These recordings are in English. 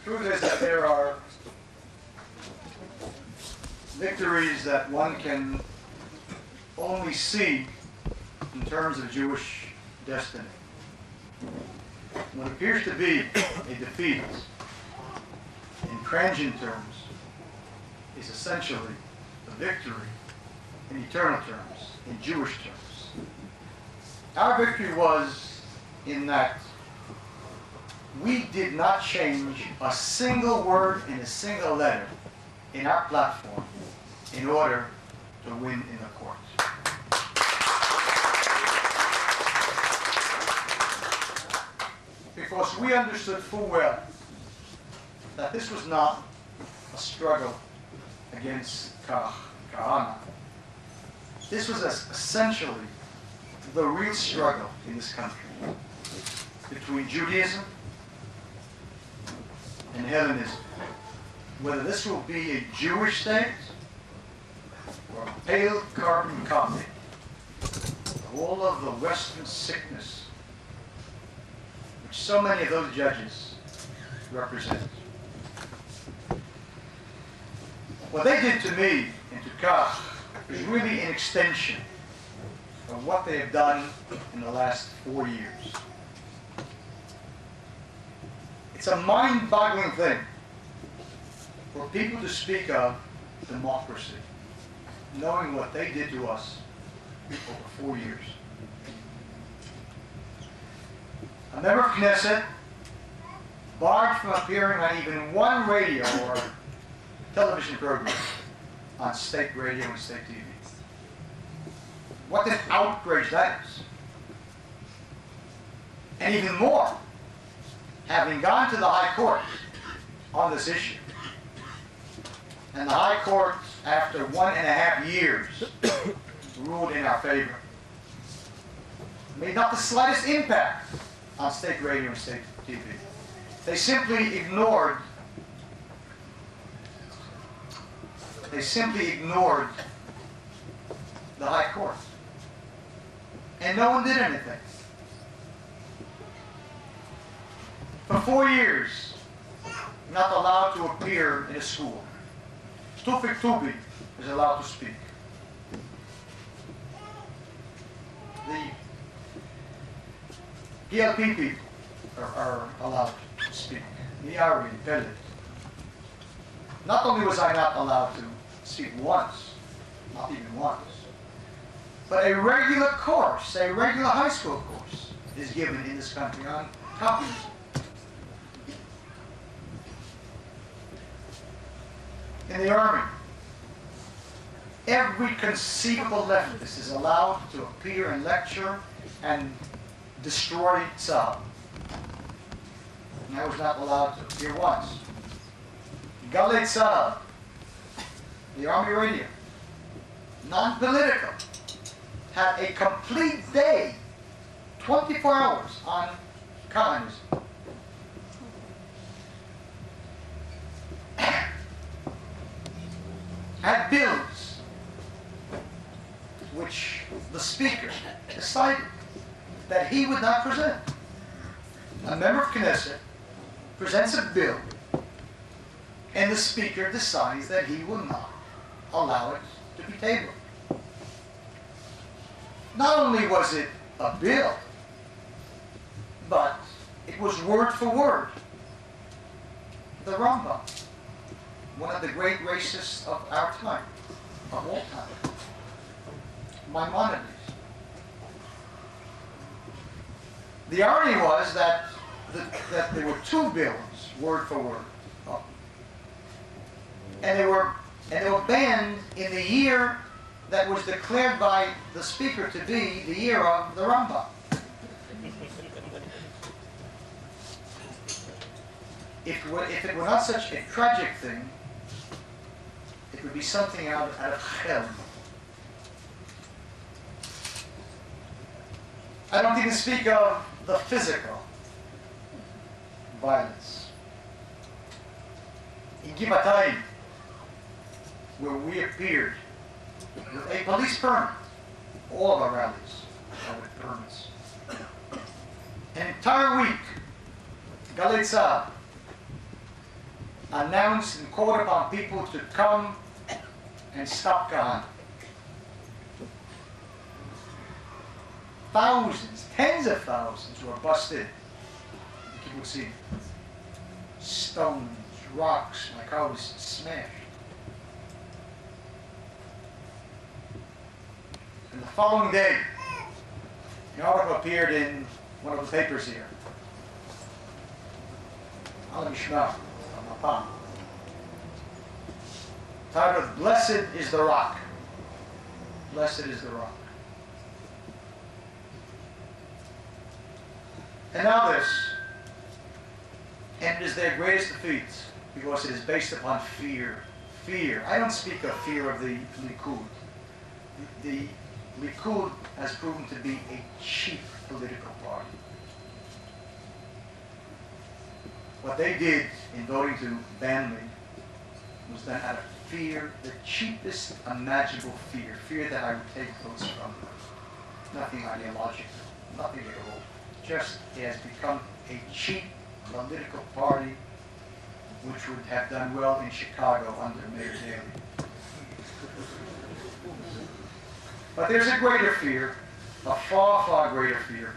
truth is that there are victories that one can only see in terms of Jewish destiny. What appears to be a defeat in transient terms is essentially a victory in eternal terms, in Jewish terms. Our victory was in that we did not change a single word and a single letter in our platform in order to win in the court. Because we understood full well that this was not a struggle against Kahane. This was essentially the real struggle in this country between Judaism and Hellenism. Whether this will be a Jewish state or a pale carbon copy of all of the Western sickness which so many of those judges represent. What they did to me and to Kach is really an extension of what they have done in the last 4 years. It's a mind-boggling thing for people to speak of democracy, knowing what they did to us over 4 years. A member of Knesset barred from appearing on even one radio or television program on state radio and state TV. What an outrage that is. And even more, having gone to the High Court on this issue, and the High Court, after 1.5 years, ruled in our favor, made not the slightest impact on state radio and state TV. They simply ignored the High Court. And no one did anything. For 4 years, not allowed to appear in a school. Tufik Tubi is allowed to speak. The PLP people are allowed to speak. The Ari, Pellet. Not only was I not allowed to speak once, not even once, but a regular course, a regular high school course, is given in this country on communism. In the army, every conceivable leftist is allowed to appear and lecture and destroy Tzahal. And I was not allowed to appear once. Galei Tzahal, the Army radio, non-political, had a complete day, 24 hours on communism. Had bills which the speaker decided that he would not present. A member of Knesset presents a bill, and the speaker decides that he will not allow it to be tabled. Not only was it a bill, but it was word for word the Rambam, one of the great racists of our time, of all time, Maimonides. The irony was that there were 2 bills, word for word, and they were banned in the year that was declared by the speaker to be the year of the Rambam. If it were not such a tragic thing, it would be something out of hell. I don't even speak of the physical violence. In Givatayim, where we appeared with a police permit, all of our rallies are with permits. An entire week, Galei Tzahal announced and called upon people to come and stop Kahane. Thousands, tens of thousands were busted. You would see stones, rocks, like I was smashed. And the following day, the article appeared in one of the papers here. Titled, "Blessed is the Rock." Blessed is the Rock. And now this, and it is their greatest defeat, because it is based upon fear. Fear. I don't speak of fear of the Likud. The Likud has proven to be a cheap political party. What they did in voting to ban me was done out of fear, the cheapest imaginable fear. Fear that I would take votes from them. Nothing ideological, nothing at all. Just it has become a cheap political party which would have done well in Chicago under Mayor Daley. But there's a greater fear, a far, far greater fear,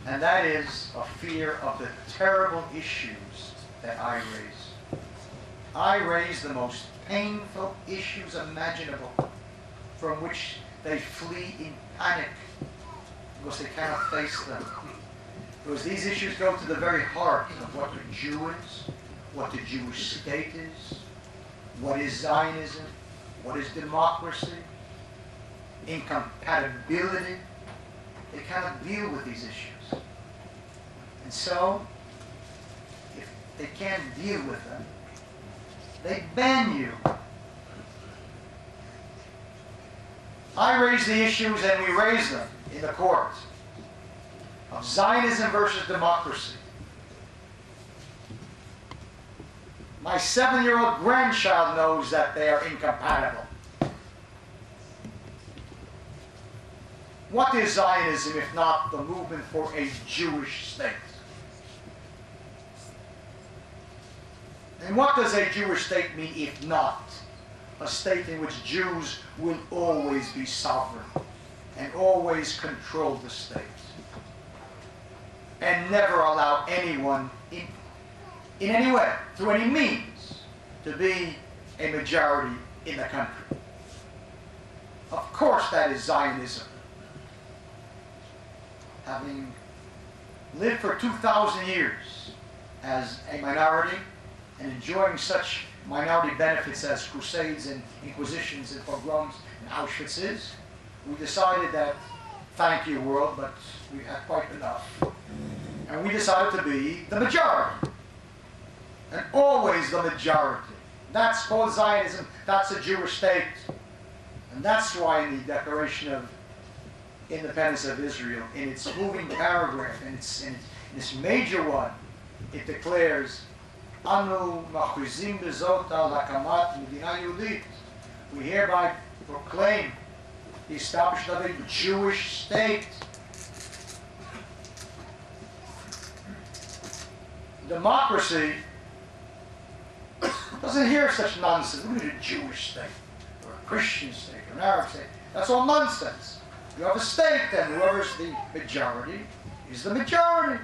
and that is a fear of the terrible issues that I raise. I raise the most painful issues imaginable, from which they flee in panic because they cannot face them. Because these issues go to the very heart of what the Jew is, what the Jewish state is, what is Zionism, what is democracy, incompatibility. They cannot deal with these issues. And so, if they can't deal with them, they ban you. I raise the issues, and we raise them in the court of Zionism versus democracy. My 7-year-old grandchild knows that they are incompatible. What is Zionism if not the movement for a Jewish state? And what does a Jewish state mean if not a state in which Jews will always be sovereign and always control the state and never allow anyone in any way, through any means, to be a majority in the country? Of course that is Zionism. Having lived for 2,000 years as a minority and enjoying such minority benefits as crusades and inquisitions and pogroms and Auschwitzes, we decided that, thank you world, but we had quite enough. And we decided to be the majority. And always the majority. That's called Zionism. That's a Jewish state. And that's why in the Declaration of Independence of Israel, in its moving paragraph, in this major one, it declares, Anu machrizim bezot al hakamat medina yehudit. We hereby proclaim the establishment of a Jewish state. Democracy doesn't hear such nonsense. We need a Jewish state, or a Christian state, or an Arab state. That's all nonsense. You have a state, then whoever's the majority is the majority.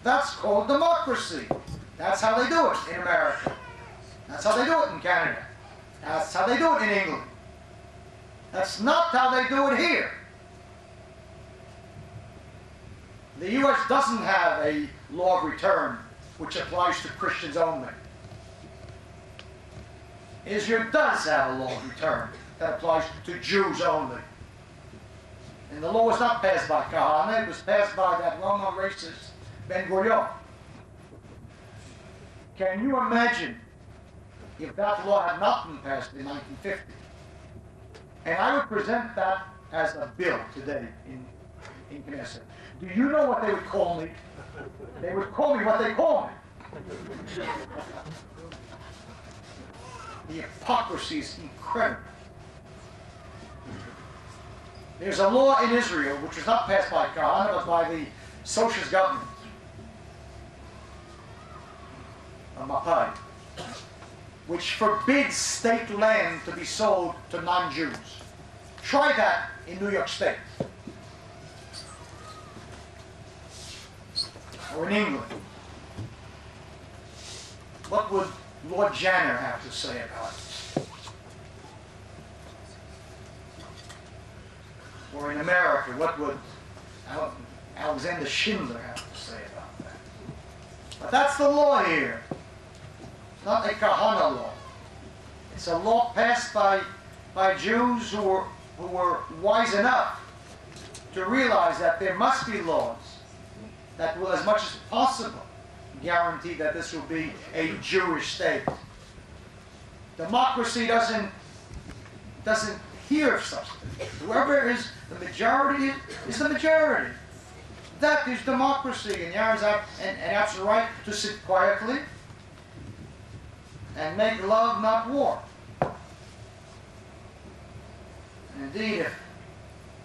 That's called democracy. That's how they do it in America. That's how they do it in Canada. That's how they do it in England. That's not how they do it here. The U.S. doesn't have a law of return which applies to Christians only. Israel does have a law of return that applies to Jews only. And the law was not passed by Kahane, it was passed by that well-known racist Ben-Gurion. Can you imagine if that law had not been passed in 1950? And I would present that as a bill today in Knesset. Do you know what they would call me? They would call me what they call me. The hypocrisy is incredible. There's a law in Israel which was not passed by Kahane, but by the socialist government of Mapai, which forbids state land to be sold to non-Jews. Try that in New York State. Or in England. What would Lord Janner have to say about it? Or in America, what would Alexander Schindler have to say about that? But that's the law here. It's not a Kahane law. It's a law passed by Jews who were wise enough to realize that there must be laws that will, as much as possible, guarantee that this will be a Jewish state. Democracy doesn't hear of such things. Whoever is the majority is the majority. That is democracy, and Arabs have the right to sit quietly and make love, not war. And indeed,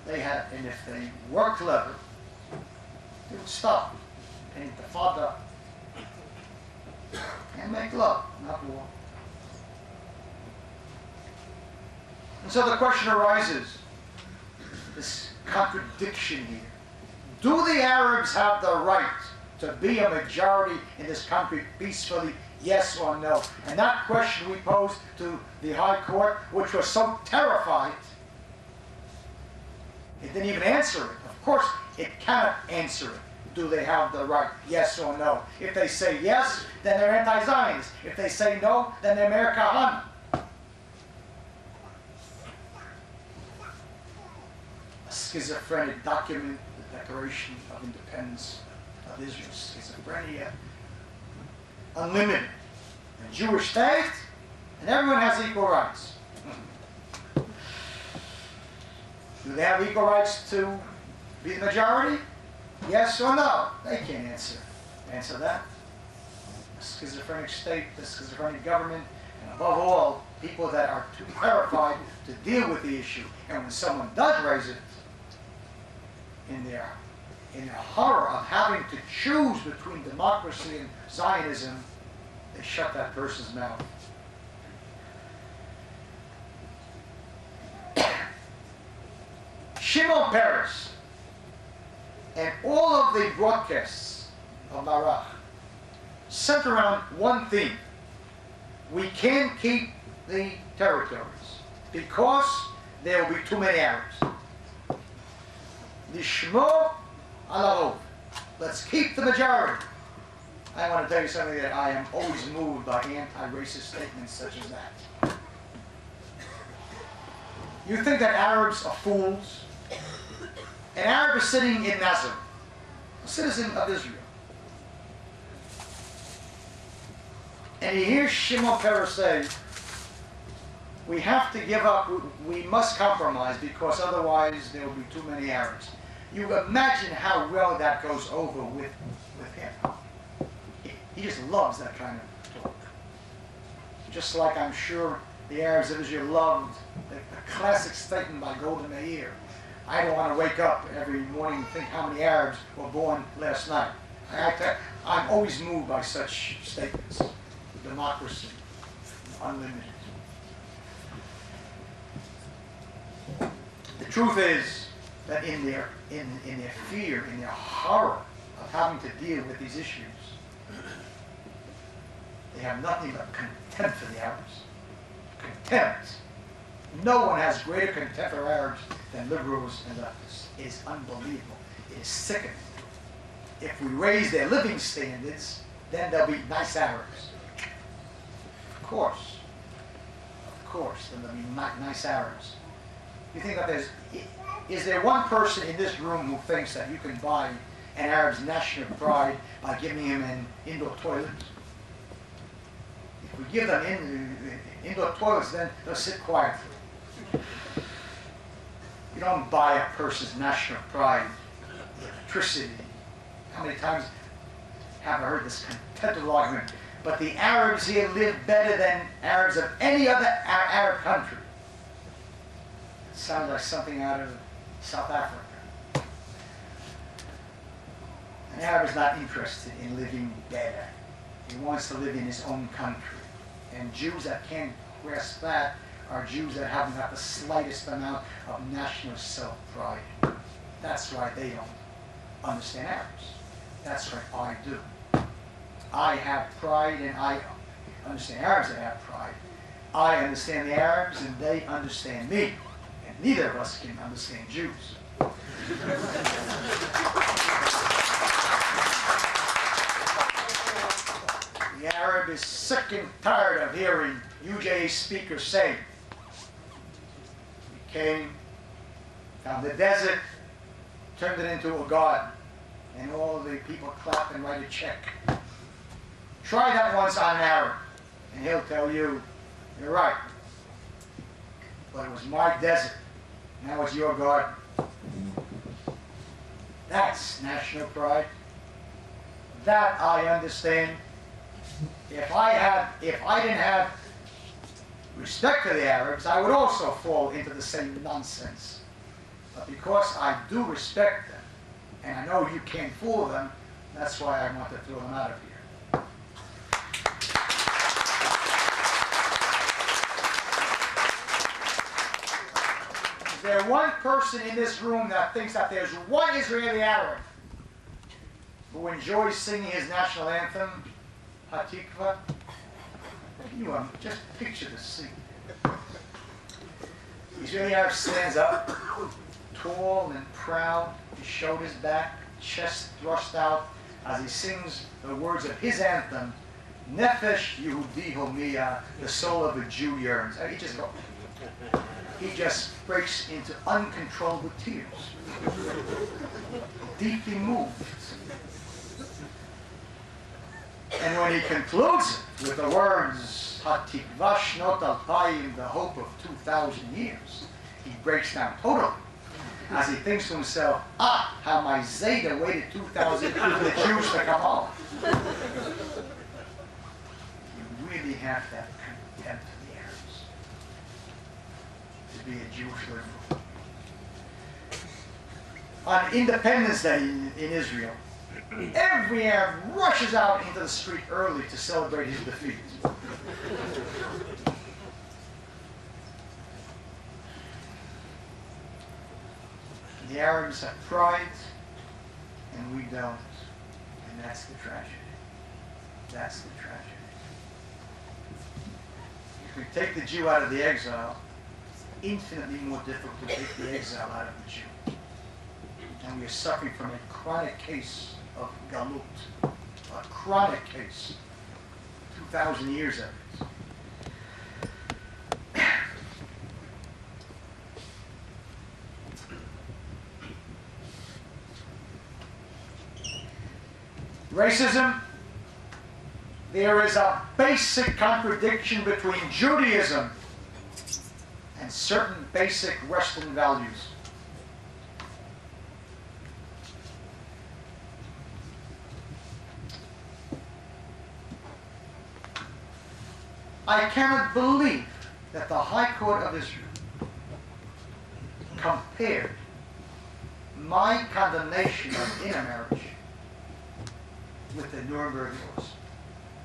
if they were clever, they would stop, paint the father, and make love, not war. And so the question arises, this contradiction here. Do the Arabs have the right to be a majority in this country peacefully, yes or no? And that question we posed to the High Court, which was so terrified, it didn't even answer it. Of course, it cannot answer it. Do they have the right, yes or no? If they say yes, then they're anti-Zionist. If they say no, then they're Meir Kahane. A schizophrenic document, the Declaration of Independence of Israel. Schizophrenia, unlimited. A Jewish state, and everyone has equal rights. Do they have equal rights to be the majority? Yes or no? They can't answer that. A schizophrenic state, a schizophrenic government, and above all, people that are too terrified to deal with the issue. And when someone does raise it, in their horror of having to choose between democracy and Zionism, they shut that person's mouth. Shimon Peres and all of the broadcasts of Baruch center around one theme. We can't keep the territories because there will be too many Arabs. Lishmo ala rov. Let's keep the majority. I want to tell you something that I am always moved by anti-racist statements such as that. You think that Arabs are fools? An Arab is sitting in Nazareth, a citizen of Israel. And he hears Shimon Peres say, we have to give up, we must compromise because otherwise there will be too many Arabs. You imagine how well that goes over with him. He just loves that kind of talk. Just like I'm sure the Arabs of Israel loved the classic statement by Golda Meir. I don't want to wake up every morning and think how many Arabs were born last night. I'm always moved by such statements. Democracy, unlimited. The truth is that in their fear, in their horror of having to deal with these issues, they have nothing but contempt for the Arabs. Contempt. No one has greater contempt for Arabs than liberals and leftists. It is unbelievable. It is sickening. If we raise their living standards, then there'll be nice Arabs. Of course, then there'll be nice Arabs. You think that is there one person in this room who thinks that you can buy an Arab's national pride by giving him an indoor toilet? If we give them indoor toilets, then they'll sit quietly. You don't buy a person's national pride, electricity. How many times have I heard this contemptible argument? But the Arabs here live better than Arabs of any other Arab country. It sounds like something out of South Africa. An Arab is not interested in living better. He wants to live in his own country. And Jews that can't grasp that are Jews that haven't got the slightest amount of national self-pride. That's why they don't understand Arabs. That's why I do. I have pride, and I understand Arabs that have pride. I understand the Arabs, and they understand me. And neither of us can understand Jews. The Arab is sick and tired of hearing UJA speakers say, we came, found the desert, turned it into a garden, and all the people clap and write a check. Try that once on an Arab, and he'll tell you, you're right. But it was my desert, now it's your garden. That's national pride. That I understand. If I didn't have respect for the Arabs, I would also fall into the same nonsense. But because I do respect them, and I know you can't fool them, that's why I want to throw them out of here. Is there one person in this room that thinks that there's one Israeli Arab who enjoys singing his national anthem, Hatikva? You just picture the scene. The Israeli Arab stands up, tall and proud, his shoulders back, chest thrust out, as he sings the words of his anthem, Nefesh Yehudi Homiya, the soul of a Jew yearns. He just breaks into uncontrollable tears, deeply moved. And when he concludes it with the words, Hatikva Shnot Alpayim, the hope of 2,000 years, he breaks down totally. As he thinks to himself, how my Zayda waited 2,000 years for the Jews to come home. You really have to have contempt for the Arabs to be a Jewish liberal. On Independence Day in Israel, every Arab rushes out into the street early to celebrate his defeat. The Arabs have pride, and we don't. And that's the tragedy. That's the tragedy. If we take the Jew out of the exile, it's infinitely more difficult to take the exile out of the Jew. And we are suffering from a chronic case of galut, a chronic case, 2,000 years of it. Racism, there is a basic contradiction between Judaism and certain basic Western values. I cannot believe that the High Court of Israel compared my condemnation of intermarriage with the Nuremberg laws.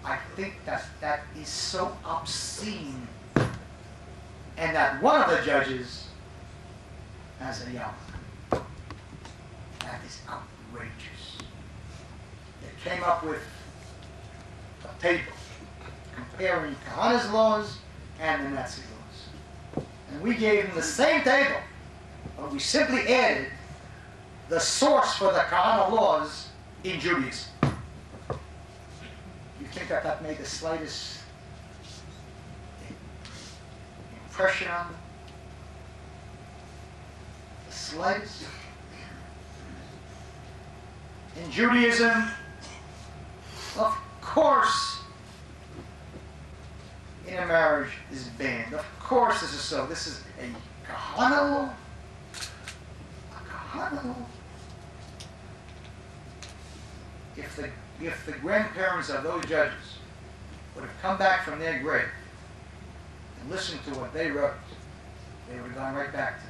I think that is so obscene, and that one of the judges has a yam. That is outrageous. They came up with a table comparing Kahane's laws and the Nazi laws. And we gave them the same table, but we simply added the source for the Kahane laws in Judaism. You think that made the slightest impression on them? The slightest? In Judaism, of course, intermarriage is banned. Of course this is so. This is a Kahane law. A Kahane law. If the grandparents of those judges would have come back from their grave and listened to what they wrote, they would have gone right back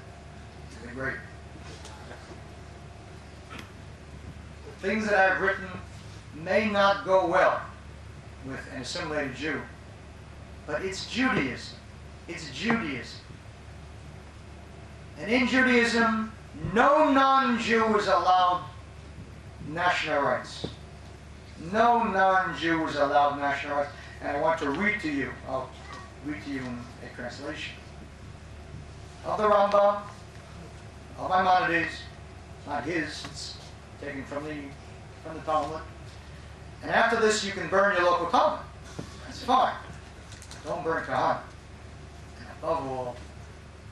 to the grave. The things that I've written may not go well with an assimilated Jew, But it's Judaism. It's Judaism. And in Judaism, no non-Jew is allowed national rights. No non-Jew is allowed national rights. And I want to read to you, I'll read to you in a translation of the Rambam, of Maimonides, not his, it's taken from the Talmud. And after this, you can burn your local Talmud. That's fine. Don't burn Kahane. And above all,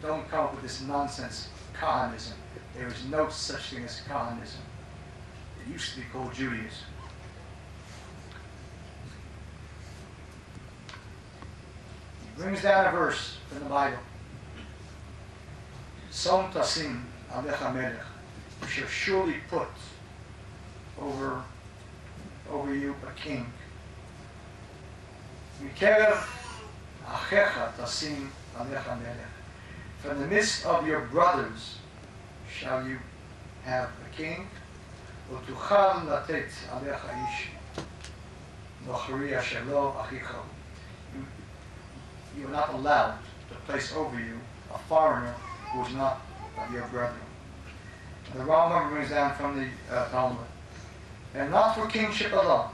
don't come up with this nonsense, Kahanism. There is no such thing as Kahanism. It used to be called Judaism. He brings down a verse from the Bible. Som tasim alecha melech. You shall surely put over you a king. Mikerev achecha tasim alecha melech. From the midst of your brothers shall you have a king. Utuchal latet alecha ish nochri asher lo achicha. You are not allowed to place over you a foreigner who is not of your brethren. The Rambam brings down from the Talmud. And not for kingship alone,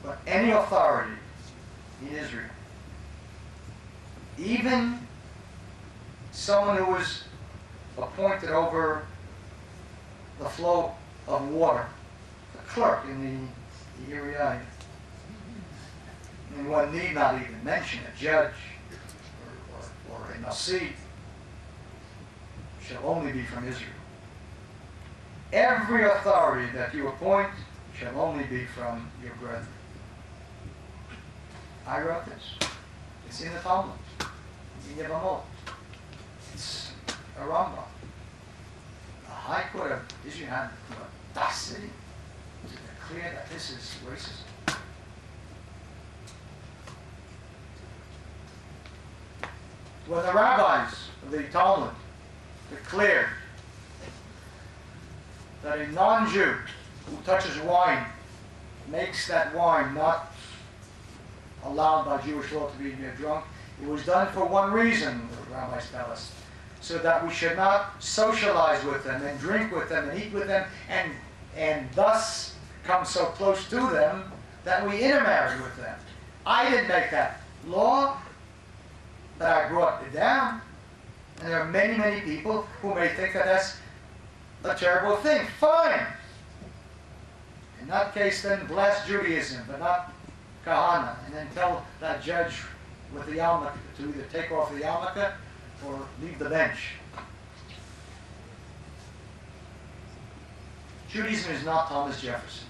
but any authority in Israel. Even someone who was appointed over the flow of water, the clerk in the area. And one need not even mention a judge or a nasi. Shall only be from Israel. Every authority that you appoint shall only be from your brethren. I wrote this. It's in the Talmud. In Yevamot. It's a Rambam. The High Court of Israel had the audacity to declare that this is racism. When the rabbis of the Talmud declared that a non-Jew who touches wine makes that wine not allowed by Jewish law to be drunk, it was done for one reason, the rabbis tell us, so that we should not socialize with them and drink with them and eat with them and thus come so close to them that we intermarry with them. I didn't make that law, but I brought it down. And there are many, many people who may think that that's a terrible thing. Fine. In that case, then blast Judaism, but not Kahane, and then tell that judge with the yarmulke to either take off the yarmulke or leave the bench. Judaism is not Thomas Jefferson.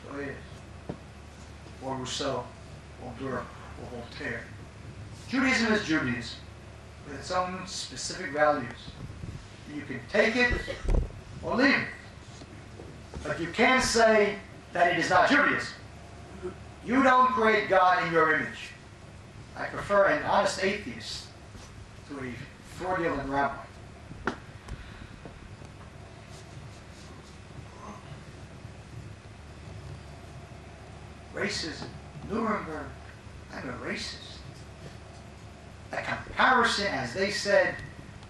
So it is. Or Rousseau, or Burke, or Voltaire. Judaism is Judaism, with its own specific values. You can take it or leave it. But you can't say that it is not Judaism. You don't create God in your image. I prefer an honest atheist to a fraudulent rabbi. Racism. Nuremberg. I'm a racist. A comparison, as they said,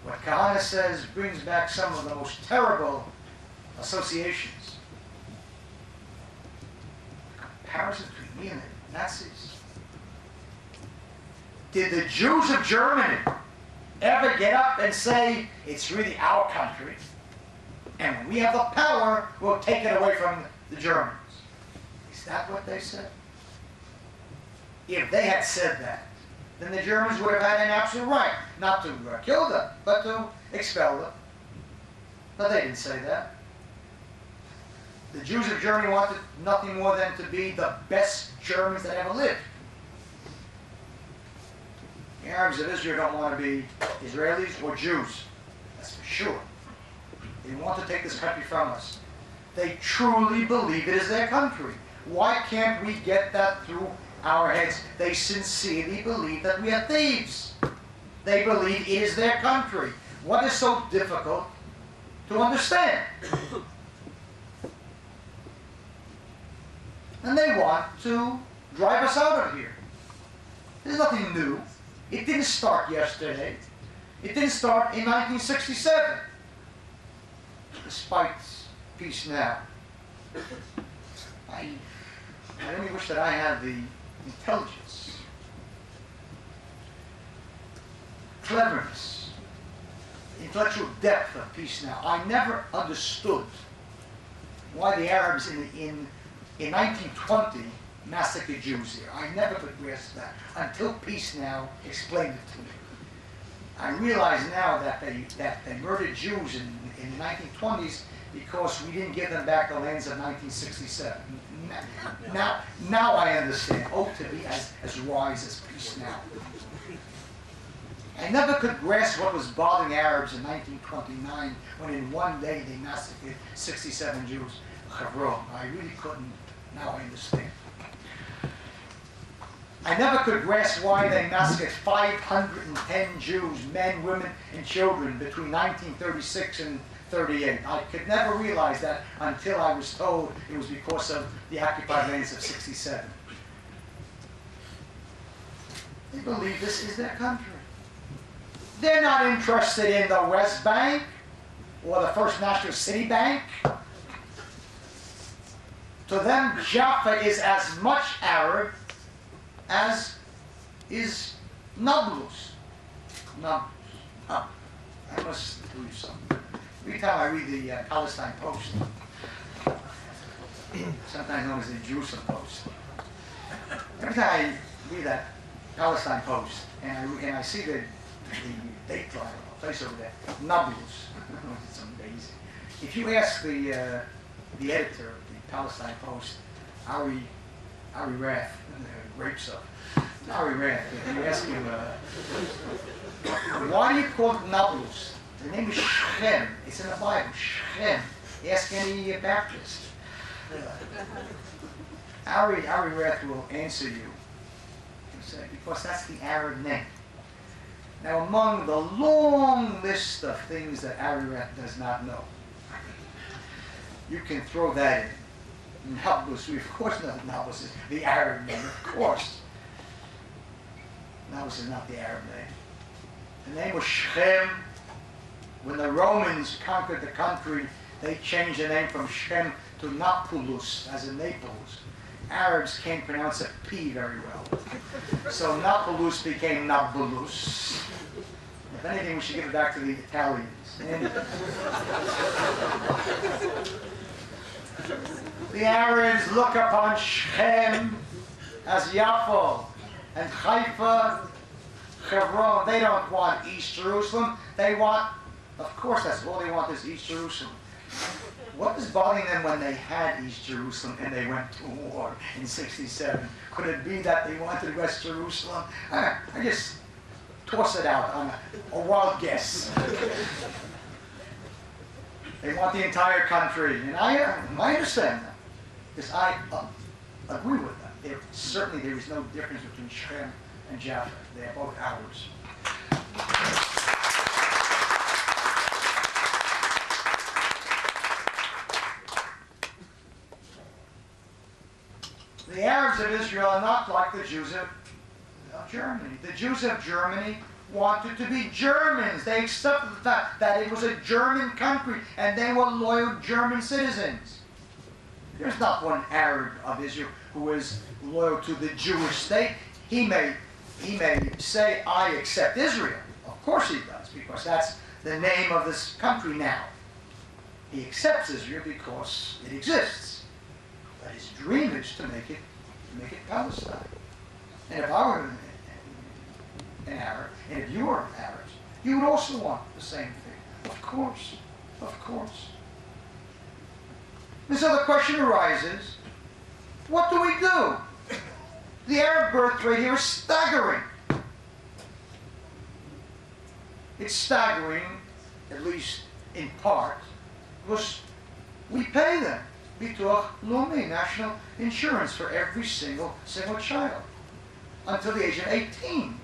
what Kahane says brings back some of the most terrible associations. A comparison between me and the Nazis. Did the Jews of Germany ever get up and say, it's really our country, and when we have the power, we'll take it away from the Germans? Is that what they said? If they had said that, then the Germans would have had an absolute right, not to kill them, but to expel them. But they didn't say that. The Jews of Germany wanted nothing more than to be the best Germans that ever lived. The Arabs of Israel don't want to be Israelis or Jews. That's for sure. They want to take this country from us. They truly believe it is their country. Why can't we get that through our heads? They sincerely believe that we are thieves. They believe it is their country. What is so difficult to understand? And they want to drive us out of here. There's nothing new. It didn't start yesterday. It didn't start in 1967. Despite peace now, I only wish that I had the intelligence, cleverness, intellectual depth of peace now. I never understood why the Arabs in 1920 massacred Jews here. I never could grasp that until peace now explained it to me. I realize now that they murdered Jews in the 1920s because we didn't give them back the lands of 1967. Now I understand. Oh, to be as wise as peace now. I never could grasp what was bothering Arabs in 1929 when in one day they massacred 67 Jews. Hebron. I really couldn't. Now I understand. I never could grasp why they massacred 510 Jews, men, women, and children between 1936 and 38. I could never realize that until I was told it was because of the occupied lands of 67. They believe this is their country. They're not interested in the West Bank or the First National City Bank. To them, Jaffa is as much Arab as is Nablus. Nablus. Oh, I must tell you something. Every time I read the Palestine Post, sometimes known as the Jerusalem Post, every time I read that Palestine Post and I see the date line, a place over there, Nablus. It's amazing. If you ask the editor of the Palestine Post, Ari Rath, grape stuff. Ari Rath, you ask him, why do you call it Nablus? The name is Shechem. It's in the Bible, Shechem. Ask any Baptist. Ari Rath will answer you. He'll say, because that's the Arab name. Now, among the long list of things that Ari Rath does not know, you can throw that in. Nablus, we of course know that Nablus is the Arab name, of course. Nablus is not the Arab name. The name was Shechem. When the Romans conquered the country, they changed the name from Shechem to Napulus, as in Naples. Arabs can't pronounce a P very well. So Napulus became Nablus. If anything, we should give it back to the Italians. The Arabs look upon Shechem as Yaffo and Haifa, Hebron. They don't want East Jerusalem. They want, of course, that's all they want is East Jerusalem. What was bothering them when they had East Jerusalem and they went to war in 67? Could it be that they wanted West Jerusalem? I just toss it out on a wild guess. They want the entire country, and I understand that, because I agree with them. Certainly there is no difference between Shechem and Jaffa. They are both ours. The Arabs of Israel are not like the Jews of Germany. The Jews of Germany wanted to be Germans. They accepted the fact that it was a German country and they were loyal German citizens. There's not one Arab of Israel who is loyal to the Jewish state. He may say, I accept Israel. Of course he does, because that's the name of this country now. He accepts Israel because it exists. But his dream is to make it Palestine. And if I were an Arab, and if you were Arabs, you would also want the same thing. Of course. Of course. And so the question arises, what do we do? The Arab birth rate here is staggering. It's staggering, at least in part, because we pay them Bituach Leumi, national insurance, for every single child until the age of 18,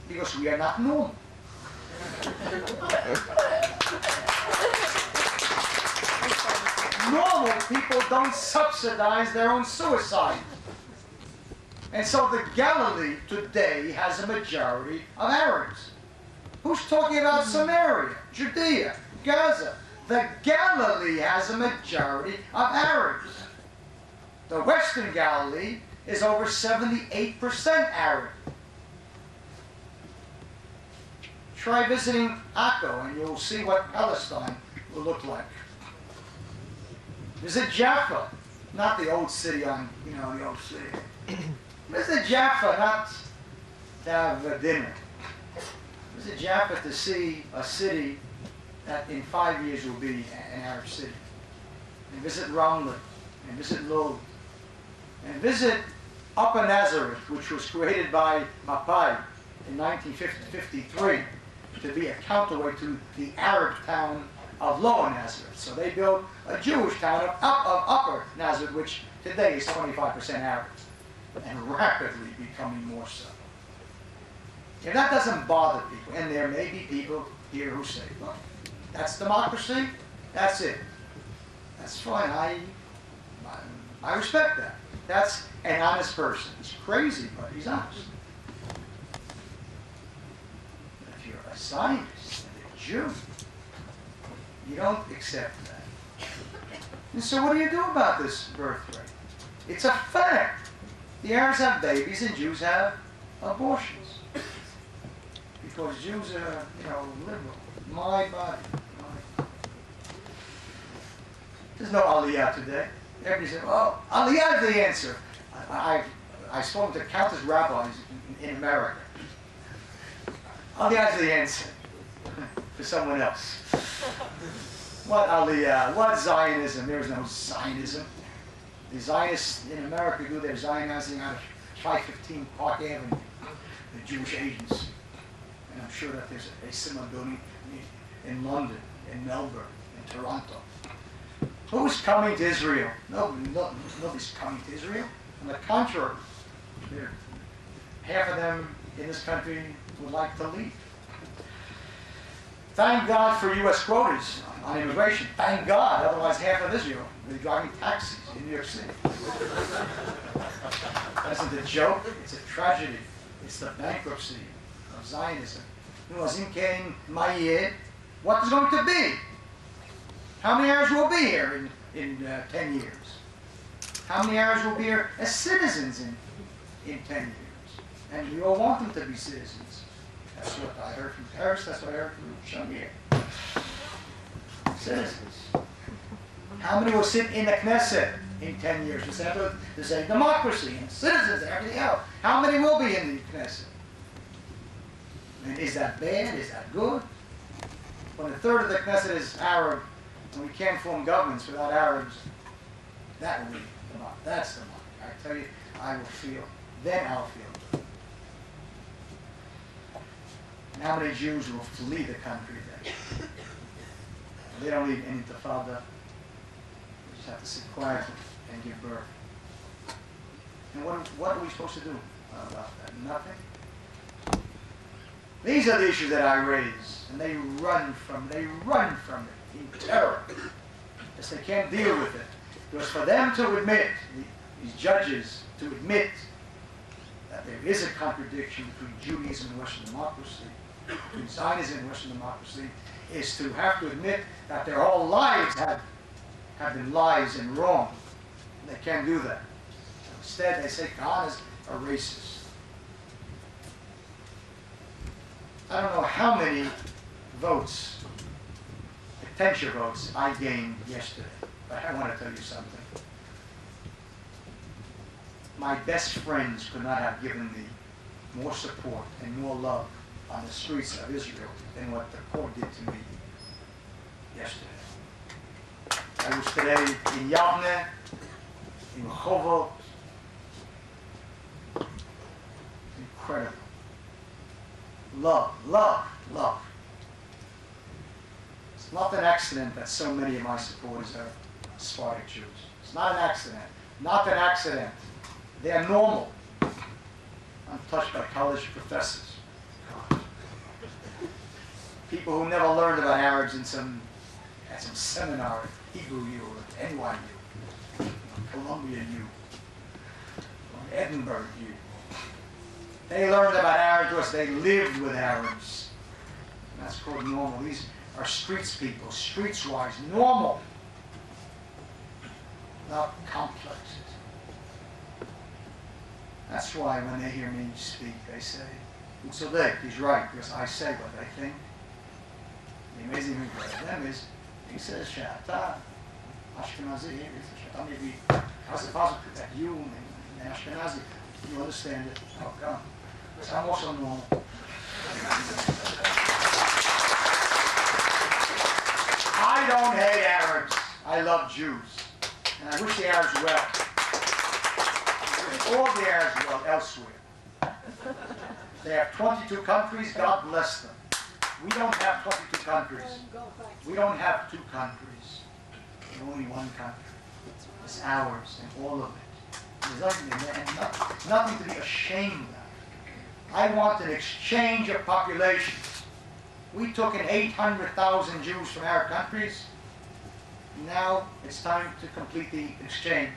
because we are not normal. Normal people don't subsidize their own suicide. And so the Galilee today has a majority of Arabs. Who's talking about Samaria, Judea, Gaza? The Galilee has a majority of Arabs. The Western Galilee is over 78% Arab. Try visiting Akko and you'll see what Palestine will look like. Visit Jaffa, not the old city on, the old city. Visit Jaffa, not to have a dinner. Visit Jaffa to see a city that in 5 years will be an Arab city. And visit Ramla, and visit Lod, and visit Upper Nazareth, which was created by Mapai in 1953 to be a counterweight to the Arab town of Lower Nazareth. So they built a Jewish town of Upper Nazareth, which today is 25% Arab, and rapidly becoming more so. If that doesn't bother people, and there may be people here who say, look, that's democracy, that's it. That's fine, I respect that. That's an honest person. He's crazy, but he's honest. But if you're a Zionist and a Jew, you don't accept that. And so what do you do about this birth rate? It's a fact. The Arabs have babies and Jews have abortions. Because Jews are, liberal. My body. There's no Aliyah today. Everybody says, well, Aliyah is the answer. I've spoken to countless rabbis in America. Aliyah is the answer for someone else. What Aliyah? What Zionism? There is no Zionism. The Zionists in America do their Zionizing out of 515 Park Avenue, the Jewish agents. And I'm sure that there's a similar building in London, in Melbourne, in Toronto. Who's coming to Israel? Nobody's coming to Israel. On the contrary, half of them in this country would like to leave. Thank God for U.S. quotas on immigration. Thank God, otherwise half of Israel would be driving taxis in New York City. That's not a joke, it's a tragedy. It's the bankruptcy of Zionism. What is going to be? How many Arabs will be here in 10 years? How many Arabs will be here as citizens in 10 years? And we all want them to be citizens. That's what I heard from Paris, that's what I heard from Shamir. Citizens. How many will sit in the Knesset in 10 years? There's a democracy and citizens and everything else. How many will be in the Knesset? And is that bad? Is that good? When a third of the Knesset is Arab, and we can't form governments without Arabs, that will be democracy. That's democracy. I tell you, I will feel. Then I'll feel. And how many Jews will flee the country then? They don't need any intifada. They just have to sit quietly and give birth. And what are we supposed to do about that? Nothing. These are the issues that I raise, and they run from it in terror, because they can't deal with it. Because for them to admit, these judges to admit that there is a contradiction between Judaism and Western democracy, between Zionism and Western democracy, is to have to admit that their whole lives have been lies and wrong. And they can't do that. Instead, they say Kahane is a racist. I don't know how many votes, potential votes, I gained yesterday, but I want to tell you something. My best friends could not have given me more support and more love on the streets of Israel than what the court did to me yesterday. I was today in Yavne, in Chovot. Incredible. Love, love, love. It's not an accident that so many of my supporters are Sephardic Jews. It's not an accident. Not an accident. They are normal. I'm touched by college professors. People who never learned about Arabs at some seminar at Hebrew U or NYU, Columbia U, or Edinburgh U. They learned about Arabs because they lived with Arabs. And that's called normal. These are streets people, streets-wise, normal, not complex. That's why when they hear me speak, they say, "Utzodek, he's right," because I say what I think. The amazing thing about them is, he says, "She'ata Ashkenazi," She'ata maybe, how's it possible that you and Ashkenazi, you understand it? How come? Because I'm also normal. I don't hate Arabs. I love Jews. And I wish the Arabs well. All the Arabs well elsewhere. They have 22 countries, God bless them. We don't have 22 countries. We don't have 2 countries. We have only 1 country. It's ours and all of it. There's nothing to be ashamed of. I want an exchange of populations. We took in 800,000 Jews from Arab countries. Now it's time to complete the exchange.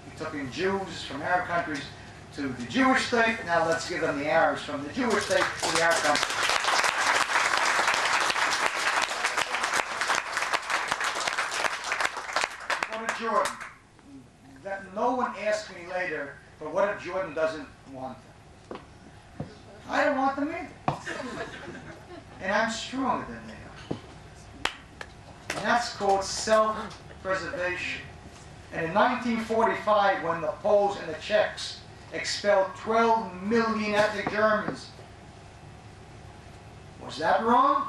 We took in Jews from Arab countries to the Jewish state. Now let's give them the Arabs from the Jewish state to the Arab countries. Go to Jordan. No one asked me later, but what if Jordan doesn't want them? I don't want them either. And I'm stronger than they are. And that's called self-preservation. And in 1945, when the Poles and the Czechs expelled 12 million ethnic Germans, was that wrong?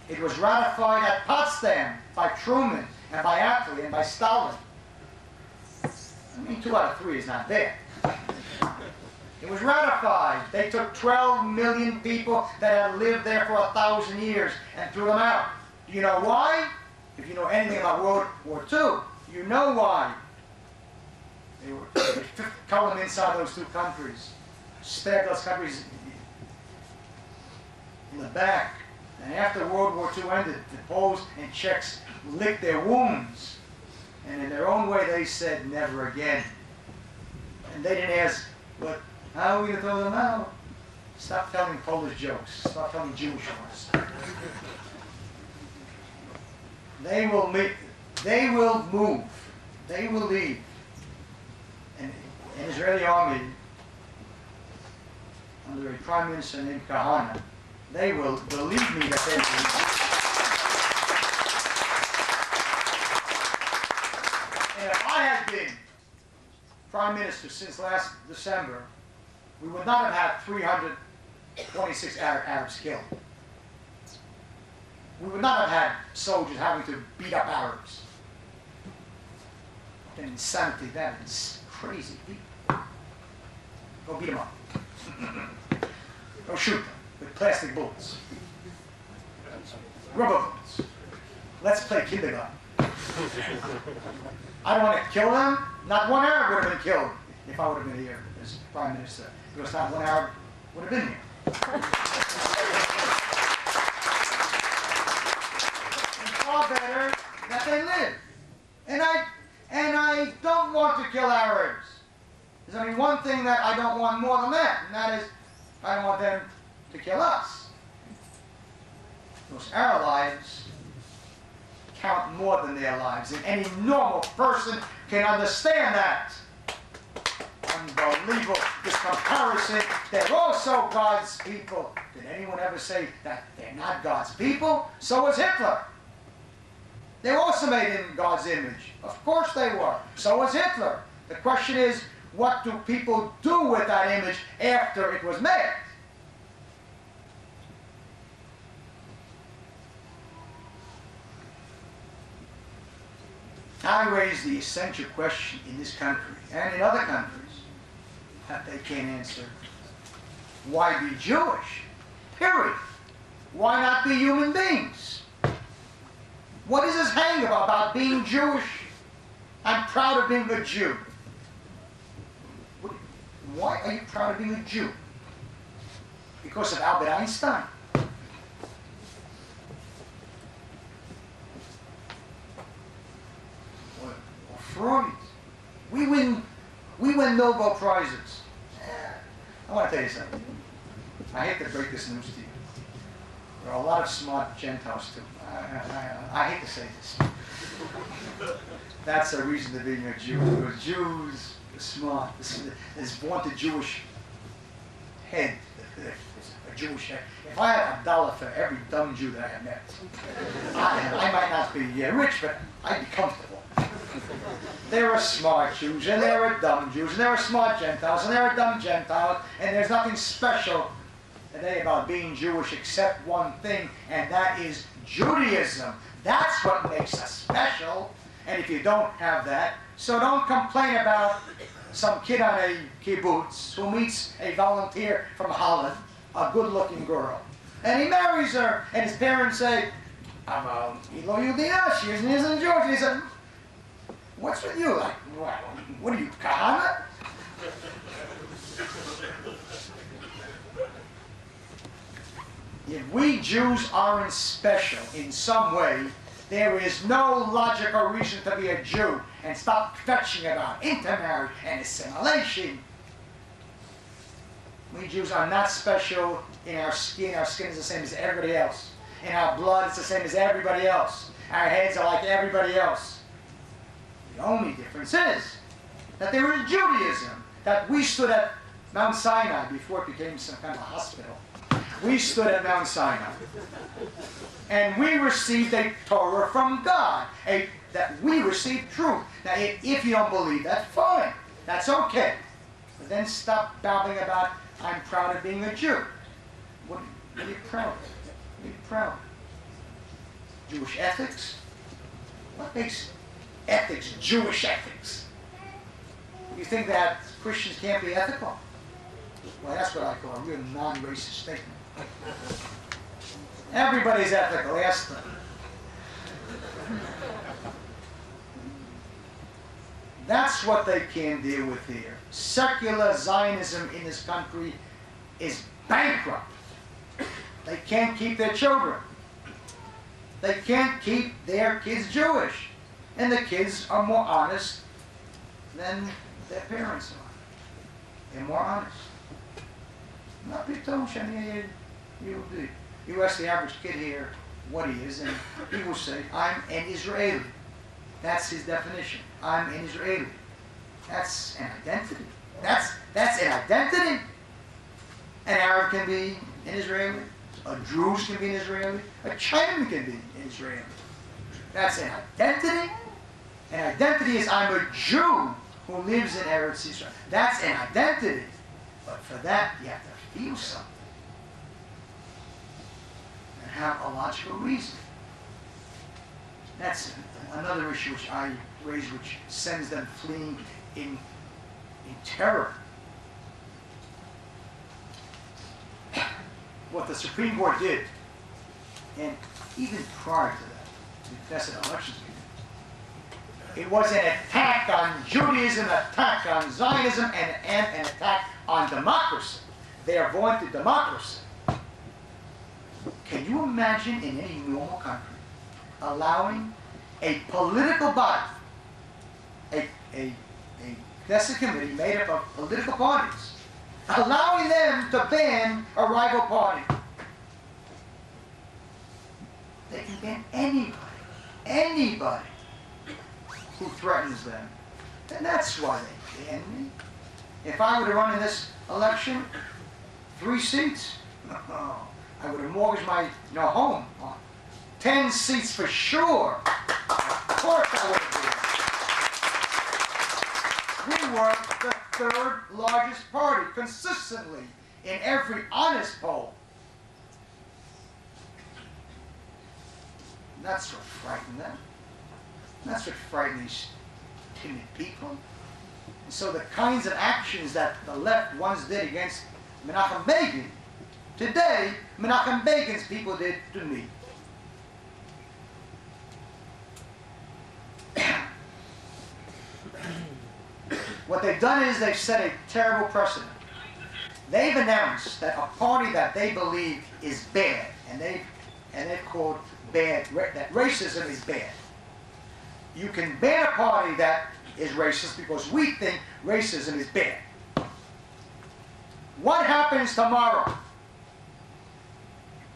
It was ratified at Potsdam by Truman and by Attlee and by Stalin. I mean, 2 out of 3 is not bad. It was ratified. They took 12 million people that had lived there for 1,000 years and threw them out. Do you know why? If you know anything about World War II, you know why. They cut them inside those 2 countries, stabbed those countries in the back. And after World War II ended, the Poles and Czechs licked their wounds. And in their own way, they said, never again. And they didn't ask, but how are we going to throw them out? Stop telling Polish jokes. Stop telling Jewish ones. They will move. They will leave. And an Israeli army, under a prime minister named Kahane, they will, believe me, that they will leave. And if I had been prime minister since last December, we would not have had 326 Arabs killed. We would not have had soldiers having to beat up Arabs. What an insanity that is. Crazy people. Go beat them up. Go shoot them with plastic bullets. Rubber bullets. Let's play kindergarten. I don't want to kill them. Not one Arab would have been killed if I would have been here as prime minister. Because not one Arab would have been here. It's far better that they live. And I don't want to kill Arabs. There's only one thing that I don't want more than that, and that is I don't want them to kill us. Because our lives count more than their lives, and any normal person can understand that. Unbelievable, this comparison. They're also God's people. Did anyone ever say that they're not God's people? So was Hitler. They were also made in God's image. Of course they were. So was Hitler. The question is, what do people do with that image after it was made? I raise the essential question in this country and in other countries that they can't answer. Why be Jewish? Period. Why not be human beings? What is this hang about being Jewish? I'm proud of being a Jew. Why are you proud of being a Jew? Because of Albert Einstein? Or Freud? We win Nobel Prizes. I want to tell you something. I hate to break this news to you. There are a lot of smart Gentiles too. I hate to say this. That's a reason to being a Jew. Because Jews are smart. There's vaunted Jewish head. A Jewish head. If I had $1 for every dumb Jew that I have met, I might not be rich, but I'd be comfortable. There are smart Jews, and there are dumb Jews, and there are smart Gentiles, and there are dumb Gentiles, and there's nothing special today about being Jewish except one thing, and that is Judaism. That's what makes us special. And if you don't have that, so don't complain about some kid on a kibbutz who meets a volunteer from Holland, a good-looking girl, and he marries her, and his parents say, she isn't Jewish. He said, what's with you? Like, what are you, Kahane? If we Jews aren't special in some way, there is no logical reason to be a Jew, and stop fetching about intermarriage and assimilation. We Jews are not special in our skin. Our skin is the same as everybody else. In our blood, it's the same as everybody else. Our heads are like everybody else. The only difference is that there is Judaism, that we stood at Mount Sinai before it became some kind of a hospital. We stood at Mount Sinai. And we received a Torah from God, that we received truth. Now, if you don't believe that, fine. That's okay. But then stop babbling about, I'm proud of being a Jew. What are you proud of? What are you proud of? Jewish ethics? What makes ethics Jewish ethics? You think that Christians can't be ethical? Well, that's what I call a real non-racist statement. Everybody's ethical, ask them. That's what they can't deal with here. Secular Zionism in this country is bankrupt. They can't keep their children. They can't keep their kids Jewish. And the kids are more honest than their parents are. They're more honest. Not pitosh ani Yehudi. You ask the average kid here what he is, and he will say, I'm an Israeli. That's his definition. I'm an Israeli. That's an identity. That's an identity. An Arab can be an Israeli. A Druze can be an Israeli. A Chinaman can be an Israeli. That's an identity. An identity is I'm a Jew who lives in Eretz Israel. That's an identity. But for that, you have to feel something. And have a logical reason. That's another issue which I raise, which sends them fleeing in terror. What the Supreme Court did, and even prior to that, the Knesset elections, it was an attack on Judaism, an attack on Zionism, and an attack on democracy. Their vaunted democracy. Can you imagine in any normal country allowing a political body, a Knesset committee made up of political parties, allowing them to ban a rival party? They can ban anybody who threatens them. And that's why they ban me. If I were to run in this election, 3 seats, I would have mortgaged my home on 10 seats for sure. Of course I would have. We were the 3rd largest party consistently in every honest poll. And that's what frightened them. That's what frightened these timid people. And so the kinds of actions that the left once did against Menachem Begin, today Menachem Begin's people did to me. What they've done is they've set a terrible precedent. They've announced that a party that they believe is bad, and they've called bad, that racism is bad. You can ban a party that is racist because we think racism is bad. What happens tomorrow?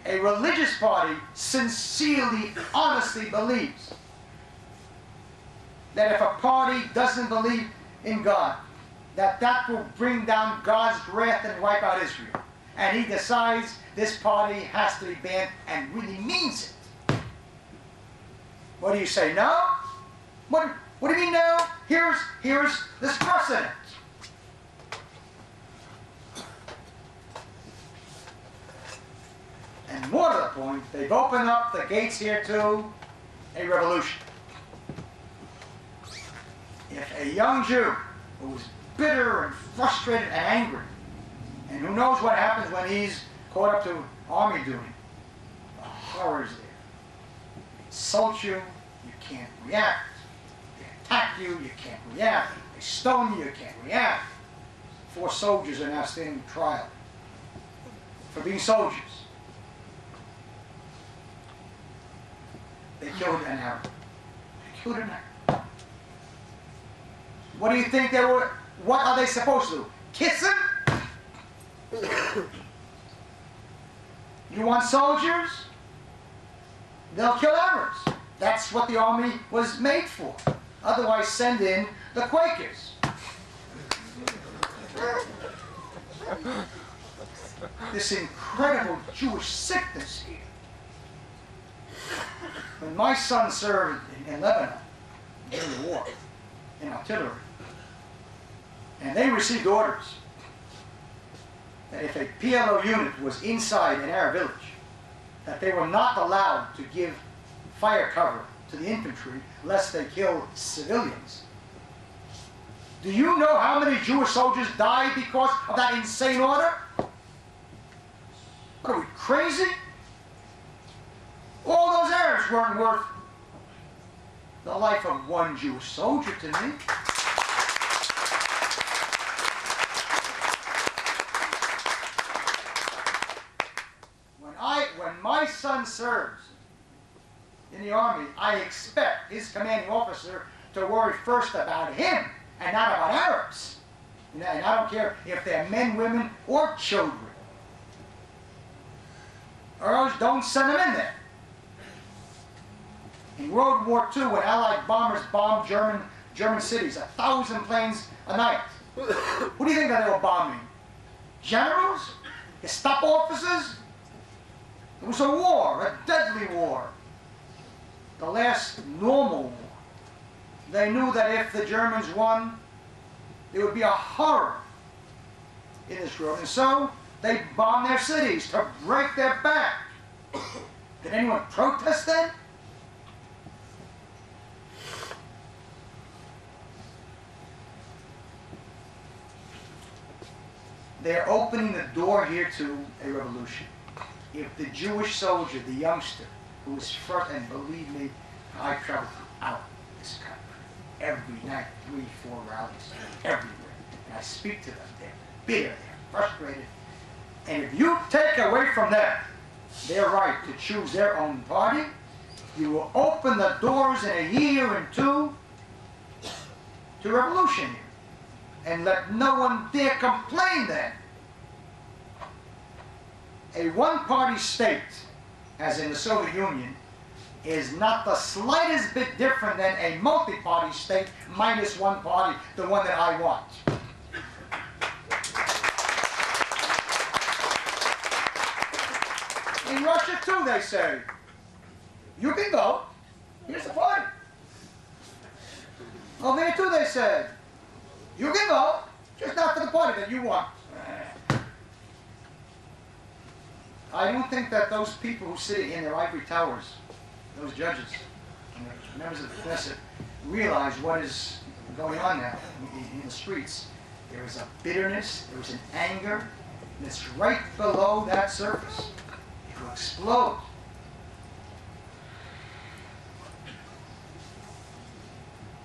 A religious party sincerely, honestly believes that if a party doesn't believe in God, that will bring down God's wrath and wipe out Israel. And he decides this party has to be banned and really means it. What do you say, no? What do you mean no? Here's this precedent. And more to the point, they've opened up the gates here to a revolution. If a young Jew who is bitter and frustrated and angry, and who knows what happens when he's caught up to army duty, the horrors there. They insult you, you can't react. They attack you, you can't react. They stone you, you can't react. 4 soldiers are now standing trial for being soldiers. They killed an Arab. They killed an Arab. What do you think they were? What are they supposed to do? Kiss him? You want soldiers? They'll kill Arabs. That's what the army was made for. Otherwise, send in the Quakers. This incredible Jewish sickness here. When my son served in Lebanon during the war, in artillery, and they received orders that if a PLO unit was inside an Arab village, that they were not allowed to give fire cover to the infantry lest they kill civilians. Do you know how many Jewish soldiers died because of that insane order? What are we, crazy? All those Arabs weren't worth the life of one Jewish soldier to me. When my son serves in the army, I expect his commanding officer to worry first about him and not about Arabs. And I don't care if they're men, women, or children. Or else don't send them in there. In World War II, when Allied bombers bombed German cities, 1,000 planes a night, who do you think that they were bombing? Generals? Gestapo officers? It was a war, a deadly war. The last normal war. They knew that if the Germans won, there would be a horror in this world. And so they bombed their cities to break their back. Did anyone protest then? They're opening the door here to a revolution. If the Jewish soldier, the youngster, who is first, and believe me, I travel throughout this country every night, 3, 4 rallies, everywhere. And I speak to them. They're bitter, they're frustrated. And if you take away from them their right to choose their own party, you will open the doors in a year and 2 to revolution here. And let no one dare complain then. A one-party state, as in the Soviet Union, is not the slightest bit different than a multi-party state minus one party, the one that I want. In Russia, too, they say, you can go, here's the party. Over there, too, they said, you can go, just not for the party that you want. I don't think that those people who sit in their ivory towers, those judges, and the members of the Knesset, realize what is going on now in the streets. There is a bitterness, there is an anger that's right below that surface. It will explode.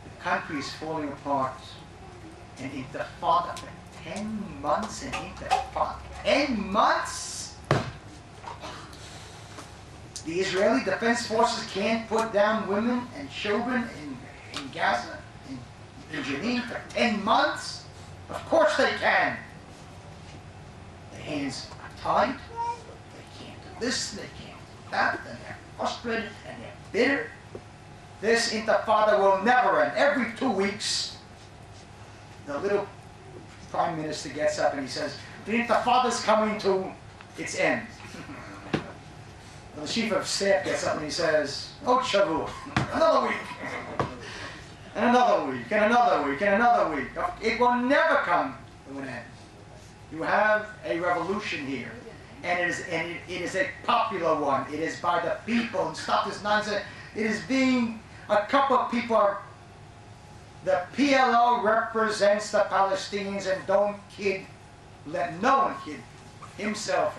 The country is falling apart. And intifada for 10 months and intifada. 10 months? The Israeli Defense Forces can't put down women and children in Gaza, in Jenin for 10 months? Of course they can. their hands are tied. They can't do this, they can't do that, and they're frustrated, and they're bitter. This intifada will never end. Every 2 weeks, the little prime minister gets up and he says, the intifada is coming to its end. The chief of staff gets up and he says, oh, Shavua, another week, and another week, and another week, and another week. It will never come to an end. You have a revolution here, and it is a popular one. It is by the people, and stop this nonsense. It is being, a couple of people are, the PLO represents the Palestinians, and don't kid, let no one kid himself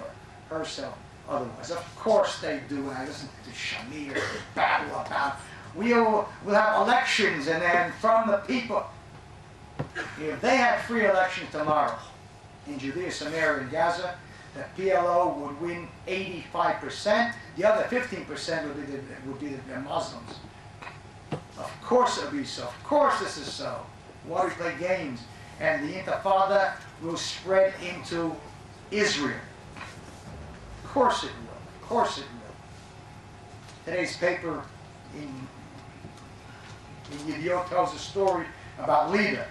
or herself otherwise. Of course they do, and I listen to Shamir babble about, we'll have elections, and then from the people, if they had free elections tomorrow in Judea, Samaria, and Gaza, the PLO would win 85%. The other 15% would be the Muslims. Of course it would be so. Of course this is so. Why do we play games? And the Intifada will spread into Israel. Of course it will. Of course it will. Today's paper in Yediot tells a story about Lida.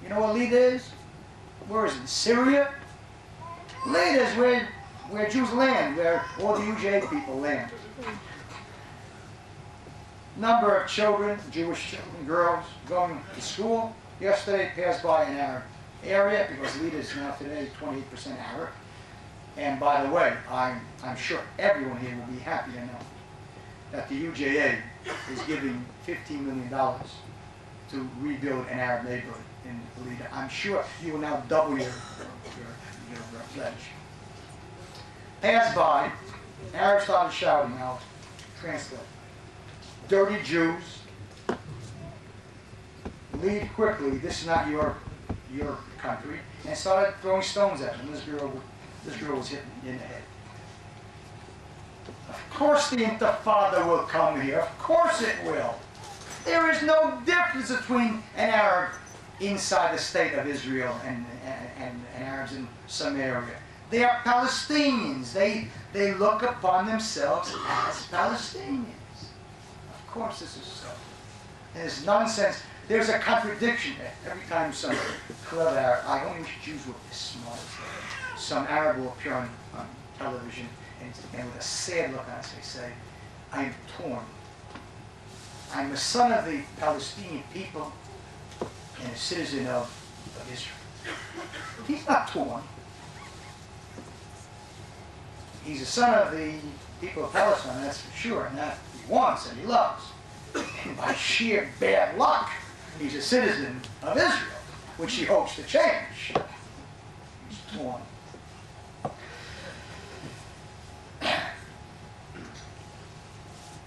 You know what Lida is? Where is it? Syria? Lida is where Jews land, where all the UJ people land. Number of children, Jewish children, girls, going to school. Yesterday passed by an Arab area, because Lida is now today 28% Arab. And by the way, I'm sure everyone here will be happy to know that the UJA is giving $15 million to rebuild an Arab neighborhood in Lida. I'm sure you will now double your pledge. Passed by, Arabs started shouting, I'll translate. Dirty Jews, leave quickly, this is not your country, and started throwing stones at him. This girl was hit in the head. Of course the Intifada will come here. Of course it will. There is no difference between an Arab inside the state of Israel and Arabs in Samaria. They are Palestinians. They look upon themselves as Palestinians. Of course this is so. And it's nonsense. There's a contradiction there. Every time some clever Arab, I only wish Jews were as smart as that. Some Arab will appear on television and with a sad look on his face say, I am torn. I'm a son of the Palestinian people and a citizen of Israel. He's not torn. He's a son of the people of Palestine, that's for sure, and that he wants and he loves. And by sheer bad luck, he's a citizen of Israel, which he hopes to change. He's torn.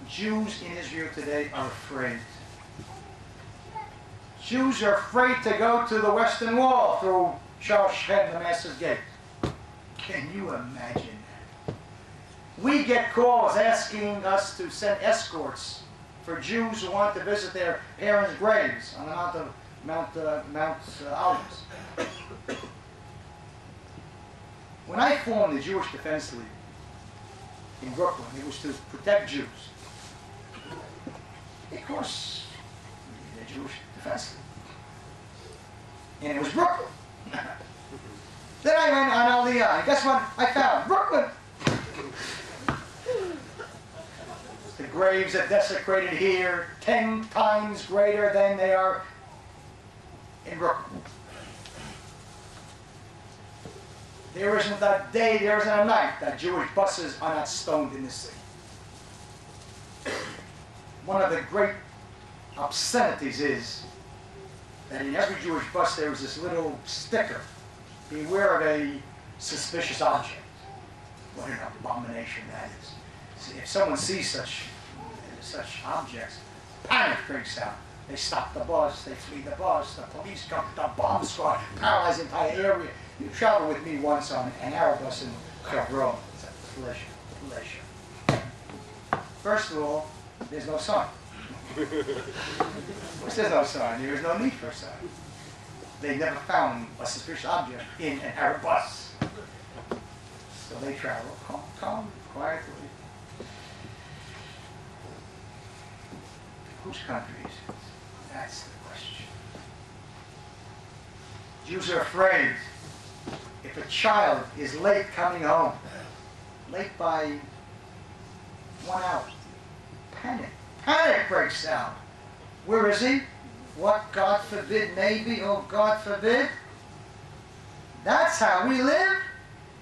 Jews in Israel today are afraid. Jews are afraid to go to the Western Wall through Shar Shem, the Master's Gate. Can you imagine that? We get calls asking us to send escorts for Jews who want to visit their parents' graves on the Mount Olives. When I formed the Jewish Defense League in Brooklyn, it was to protect Jews. Of course, the Jewish Defense League. And it was Brooklyn. Then I went on Aliyah, and guess what I found? Brooklyn. The graves are desecrated here 10 times greater than they are in Brooklyn. There isn't a day, there isn't a night that Jewish buses are not stoned in this city. One of the great obscenities is that in every Jewish bus there is this little sticker, beware of a suspicious object. What an abomination that is. See, if someone sees such objects, panic breaks out. They stop the bus, they flee the bus, the police come, the bomb squad, paralyze the entire area. You traveled with me once on an Arab bus in Hebron. It's a pleasure. First of all, there's no sign. There's no sign. There is no need for a sign. They never found a suspicious object in an Arab bus. So they travel, calm, quietly. Whose country is it? That's the question. Jews are afraid if a child is late coming home, late by 1 hour, panic breaks out. Where is he? What, God forbid, maybe, oh God forbid? That's how we live?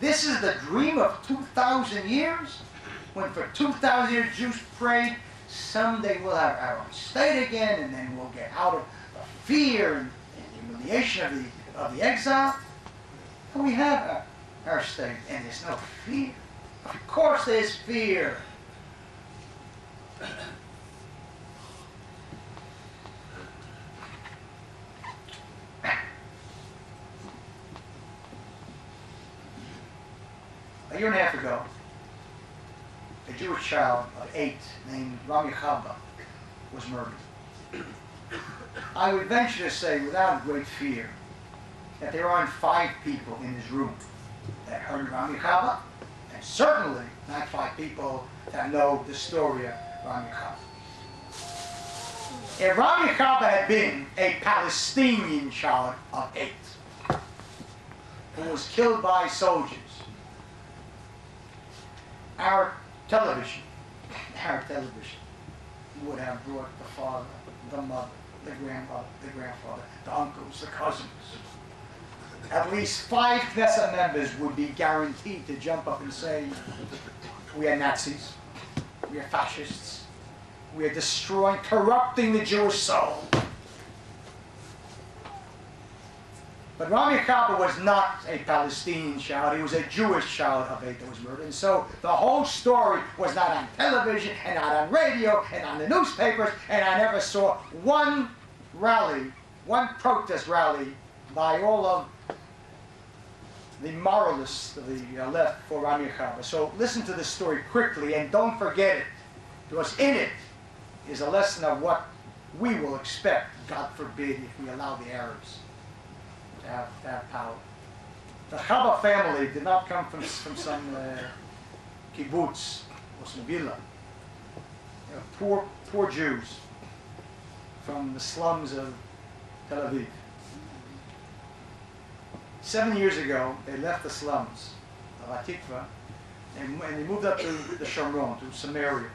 This is the dream of 2,000 years? When for 2,000 years Jews prayed, someday we'll have our own state again, and then we'll get out of the fear and humiliation of the exile. And we have our state, and there's no fear. Of course there's fear. A year and a half ago, a Jewish child of 8 named Rabbi Meir was murdered. I would venture to say, without great fear, that there aren't 5 people in this room that heard Rabbi Meir, and certainly not 5 people that know the story of Rabbi Meir. If Rabbi Meir had been a Palestinian child of 8 who was killed by soldiers, our television would have brought the father, the mother, the grandmother, the grandfather, the uncles, the cousins. At least 5 Knesset members would be guaranteed to jump up and say, we are Nazis, we are fascists, we are destroying, corrupting the Jewish soul. But Rabbi Meir was not a Palestinian child, he was a Jewish child of 8 that was murdered. And so the whole story was not on television, and not on radio, and on the newspapers, and I never saw one rally, one protest rally by all of the moralists of the left for Rabbi Meir. So listen to this story quickly, and don't forget it, because in it is a lesson of what we will expect, God forbid, if we allow the Arabs to have power. The Chaba family did not come from some kibbutz or some villa. They were poor Jews from the slums of Tel Aviv. 7 years ago, they left the slums of Atikva and they moved up to the Shomron, to Samaria.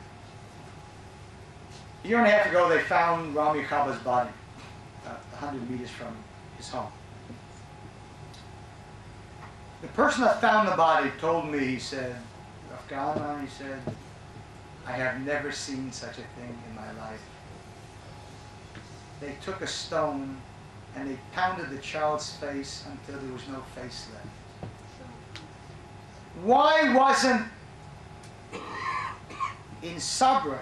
A year and a half ago, they found Rabbi Meir's body, 100 meters from his home. The person that found the body told me, he said, Afghana, he said, I have never seen such a thing in my life. They took a stone and they pounded the child's face until there was no face left. Why wasn't in Sabra,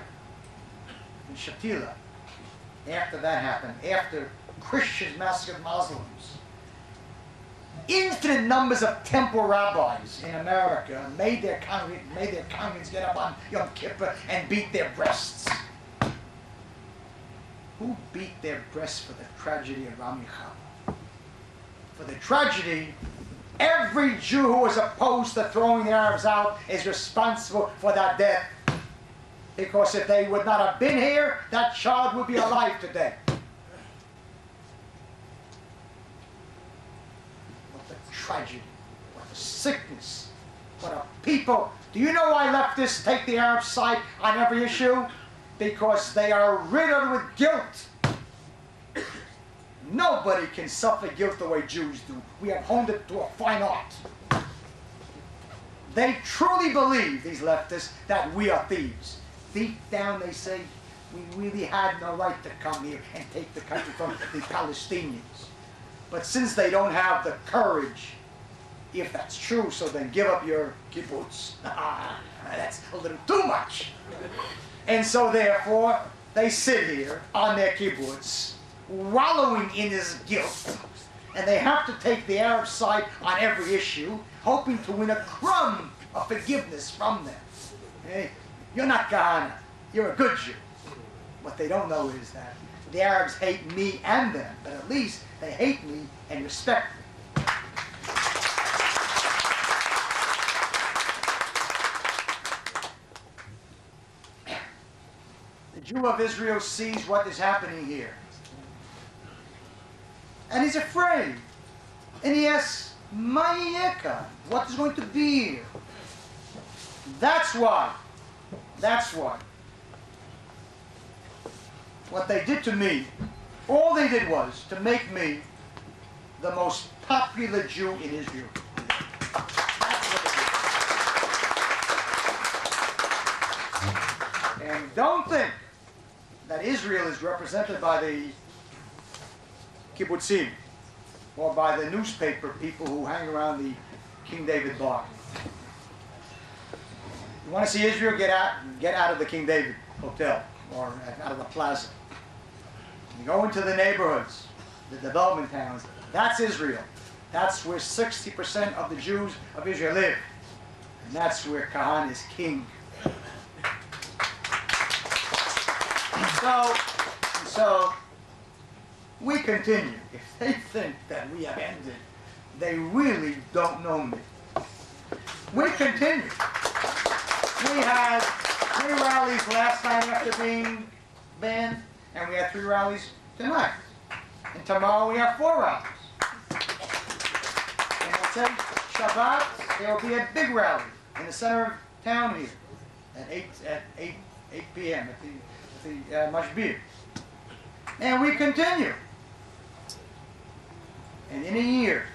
in Shatila, after that happened, after Christians massacred Muslims, infinite numbers of temple rabbis in America made their congregants get up on Yom Kippur and beat their breasts. Who beat their breasts for the tragedy of Rabbi Meir? For the tragedy, every Jew who was opposed to throwing the Arabs out is responsible for that death. Because if they would not have been here, that child would be alive today. What the tragedy, what the sickness, what a people. Do you know why leftists take the Arab side on every issue? Because they are riddled with guilt. Nobody can suffer guilt the way Jews do. We have honed it to a fine art. They truly believe, these leftists, that we are thieves. Deep down they say, we really had no right to come here and take the country from the Palestinians. But since they don't have the courage, if that's true, so then give up your kibbutz. That's a little too much. And so therefore, they sit here on their kibbutz, wallowing in this guilt. And they have to take the Arab side on every issue, hoping to win a crumb of forgiveness from them. Hey, you're not Kahane, you're a good Jew. What they don't know is that the Arabs hate me and them, but at least they hate me and respect me. Jew of Israel sees what is happening here. And he's afraid. And he asks, "Ma yeka?" What is going to be here? That's why. That's why. What they did to me, all they did was to make me the most popular Jew in Israel. That's what they did. And don't think that Israel is represented by the kibbutzim or by the newspaper people who hang around the King David bar. You want to see Israel? Get out of the King David Hotel or out of the plaza. You go into the neighborhoods, the development towns. That's Israel. That's where 60% of the Jews of Israel live. And that's where Kahane is king. So we continue. If they think that we have ended, they really don't know me. We continue. We had 3 rallies last night after being banned, and we had 3 rallies tonight. And tomorrow we have 4 rallies. And I said, Shabbat, there will be a big rally in the center of town here at 8 p.m. at the Mashbir. And we continue. And in a year,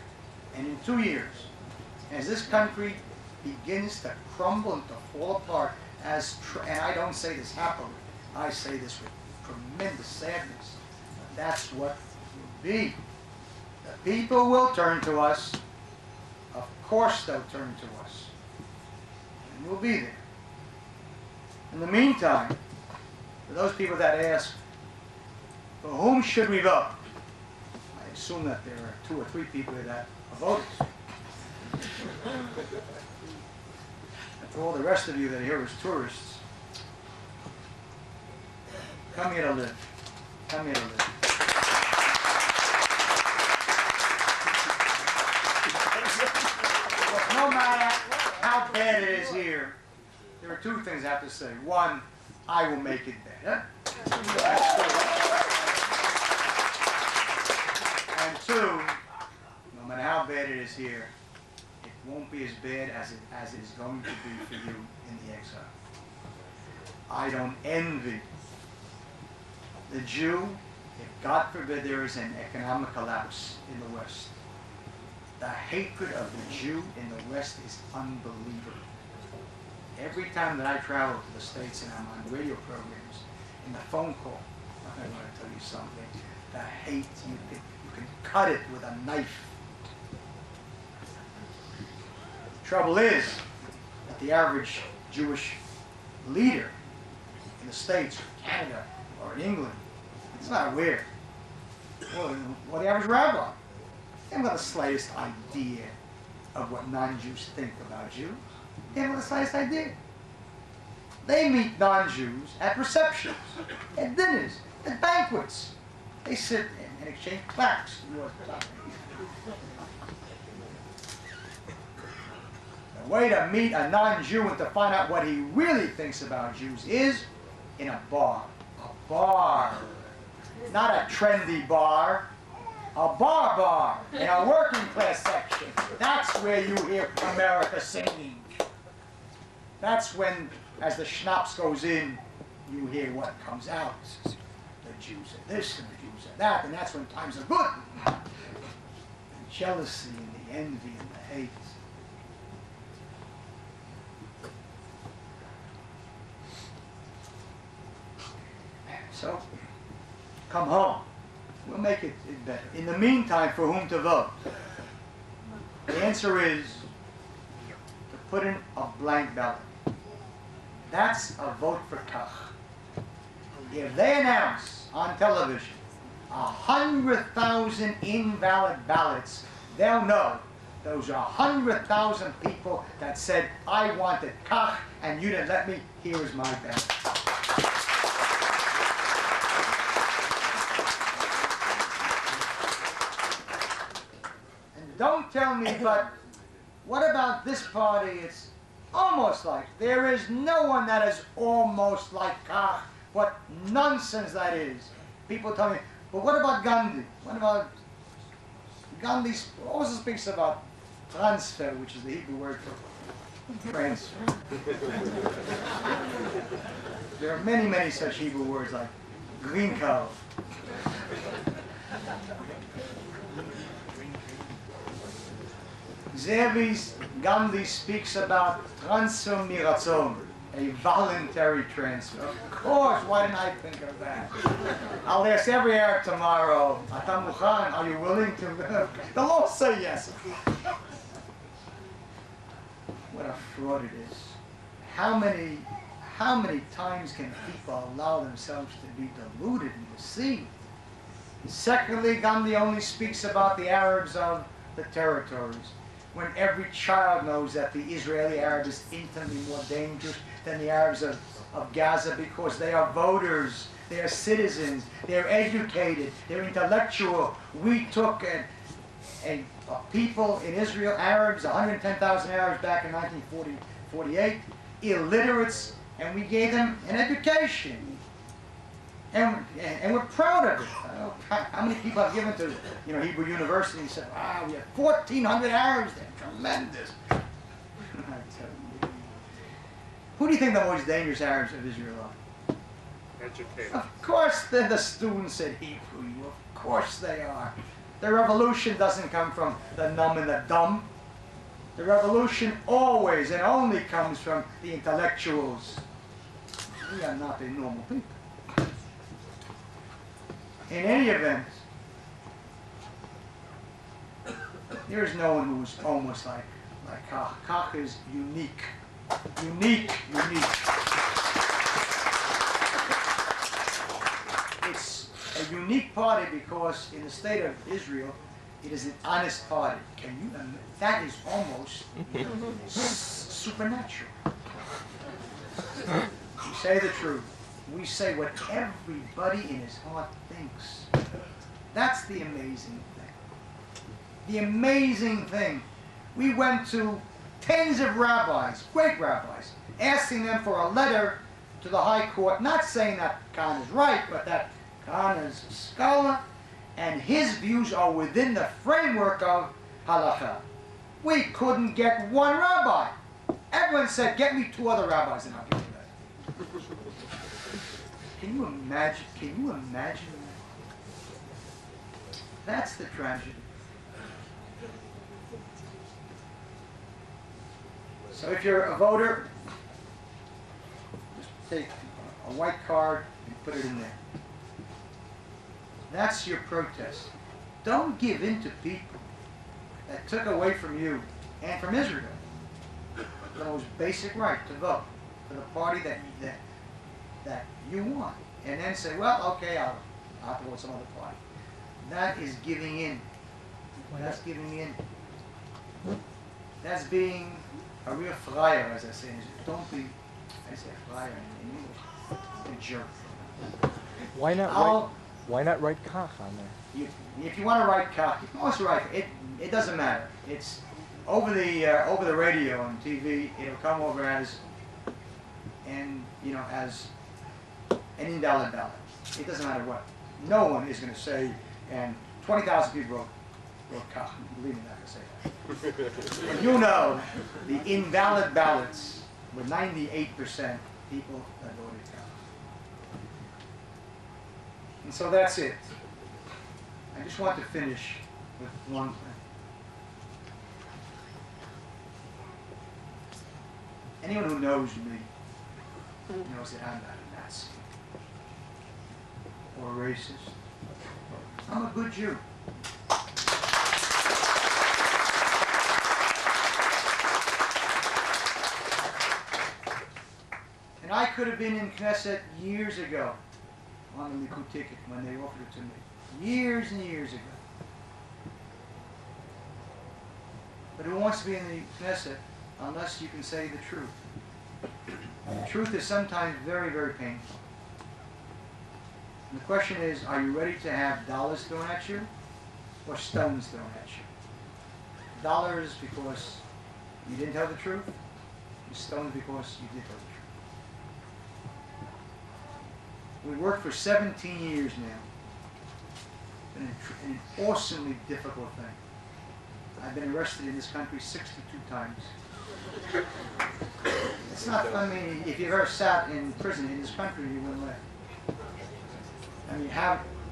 and in 2 years, as this country begins to crumble and to fall apart, and I don't say this happily, I say this with tremendous sadness, that's what will be. The people will turn to us. Of course they'll turn to us. And we'll be there. In the meantime, for those people that ask, for whom should we vote? I assume that there are 2 or 3 people that are voters. And for all the rest of you that are here as tourists, come here to live. Come here to live. But no matter how bad it is here, there are 2 things I have to say. 1, I will make it better. And 2, no matter how bad it is here, it won't be as bad as it is going to be for you in the exile. I don't envy the Jew, if God forbid there is an economic collapse in the West. The hatred of the Jew in the West is unbelievable. Every time that I travel to the States and I'm on radio programs, in the phone call, I want to tell you something. The hate, you can cut it with a knife. The trouble is that the average Jewish leader in the States, or Canada, or in England, it's not aware. Or the average rabbi, they haven't got the slightest idea of what non-Jews think about Jews. They haven't got the slightest idea. They meet non-Jews at receptions, at dinners, at banquets. They sit and exchange plaques. The way to meet a non-Jew and to find out what he really thinks about Jews is in a bar. A bar. Not a trendy bar. A bar in a working class section. That's where you hear America singing. That's when, as the schnapps goes in, you hear what comes out. The Jews are this and the Jews are that, and that's when times are good. The jealousy and the envy and the hate. So, come home. We'll make it better. In the meantime, for whom to vote? The answer is to put in a blank ballot. That's a vote for Kach. If they announce on television 100,000 invalid ballots, they'll know those are 100,000 people that said, I wanted Kach and you didn't let me, here is my ballot. Don't tell me, but what about this party? It's almost like. There is no one that is almost like Kach. What nonsense that is. People tell me, but what about Gandhi? What about Gandhi also speaks about transfer, which is the Hebrew word for transfer. There are many, many such Hebrew words like green card. Gandhi speaks about transfer miratzon, a voluntary transfer. Of course, why didn't I think of that? I'll ask every Arab tomorrow, Atam Mukhan, are you willing to? They'll all say yes. What a fraud it is. How many times can people allow themselves to be deluded and deceived? Secondly, Gandhi only speaks about the Arabs of the territories, when every child knows that the Israeli Arab is infinitely more dangerous than the Arabs of Gaza because they are voters, they are citizens, they are educated, they're intellectual. We took a people in Israel, Arabs, 110,000 Arabs back in 1948, illiterates, and we gave them an education. And we're proud of it. How many people have given to Hebrew University and said, wow, we have 1,400 Arabs there. Tremendous. I tell you. Who do you think the most dangerous Arabs of Israel are? Educated. Of course they're the students at Hebrew. Of course they are. The revolution doesn't come from the numb and the dumb. The revolution always and only comes from the intellectuals. We are not a normal people. In any event, there is no one who's almost like Kach. Kach is unique. Unique. It's a unique party because in the state of Israel, it is an honest party. Can you imagine? That is almost supernatural. We say the truth. We say what everybody in his heart thinks. That's the amazing thing. The amazing thing. We went to tens of rabbis, great rabbis, asking them for a letter to the High Court, not saying that Kahane is right, but that Kahane is a scholar, and his views are within the framework of halakha. We couldn't get one rabbi. Everyone said, get me 2 other rabbis and I'll give you that. Can you imagine? Can you imagine that? That's the tragedy. So if you're a voter, just take a white card and put it in there. That's your protest. Don't give in to people that took away from you and from Israel the most basic right to vote for the party that you want, and then say, well, okay, I'll have to vote some other party. That is giving in. That's giving in. That's being a real flyer, as I say. Don't be, I say flyer in English, a jerk. Why not write Kach on there? If you want to write Kach, you can also write it. It doesn't matter. It's over the radio and TV. It'll come over as an invalid ballot. It doesn't matter what. No one is going to say, and 20,000 people wrote Kach. Believe me, I'm not going to say that. And you know, the invalid ballots were 98% people that voted Kach. And so that's it. I just want to finish with one thing. Anyone who knows me knows that I'm not a Nazi or a racist. I'm a good Jew. And I could have been in Knesset years ago on the Likud ticket when they offered it to me. Years and years ago. But who wants to be in the Knesset unless you can say the truth? The truth is sometimes very, very painful. And the question is, are you ready to have dollars thrown at you or stones thrown at you? Dollars because you didn't tell the truth, and stones because you did tell the truth. We worked for 17 years now. An awesomely difficult thing. I've been arrested in this country 62 times. It's not, I mean, if you've ever sat in prison in this country, you wouldn't laugh. I mean,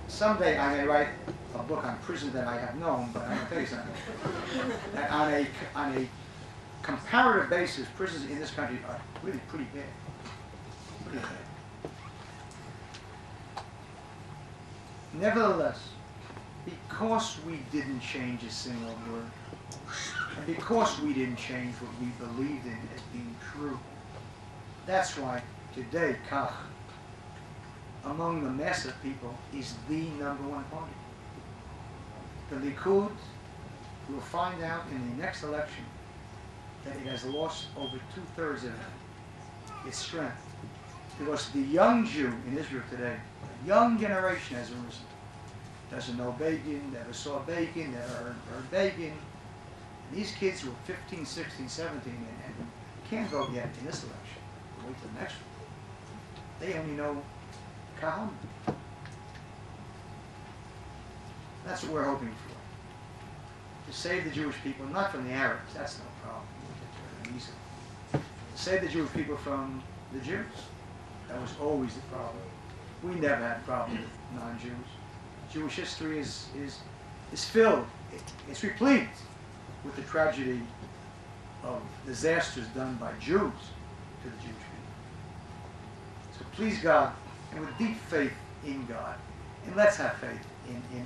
someday I may write a book on prison that I have known, but I'm going to tell you something. That on a comparative basis, prisons in this country are really pretty bad. Pretty bad. Nevertheless, because we didn't change a single word, and because we didn't change what we believed in as being true, that's why today, Kach, among the mass of people, is the #1 party. The Likud will find out in the next election that it has lost over 2/3 of its strength. Because the young Jew in Israel today, the young generation has arisen. Doesn't know bacon, never saw bacon, never heard bacon. And these kids who are 15, 16, 17 and can't vote yet in this election. Wait till the next one. They only know Kahane. That's what we're hoping for. To save the Jewish people, not from the Arabs, that's no problem. We'll get to it easily. To save the Jewish people from the Jews. That was always the problem. We never had a problem with non-Jews. Jewish history is filled, it's replete with the tragedy of disasters done by Jews to the Jewish people. So please God, and with deep faith in God, and let's have faith in Him.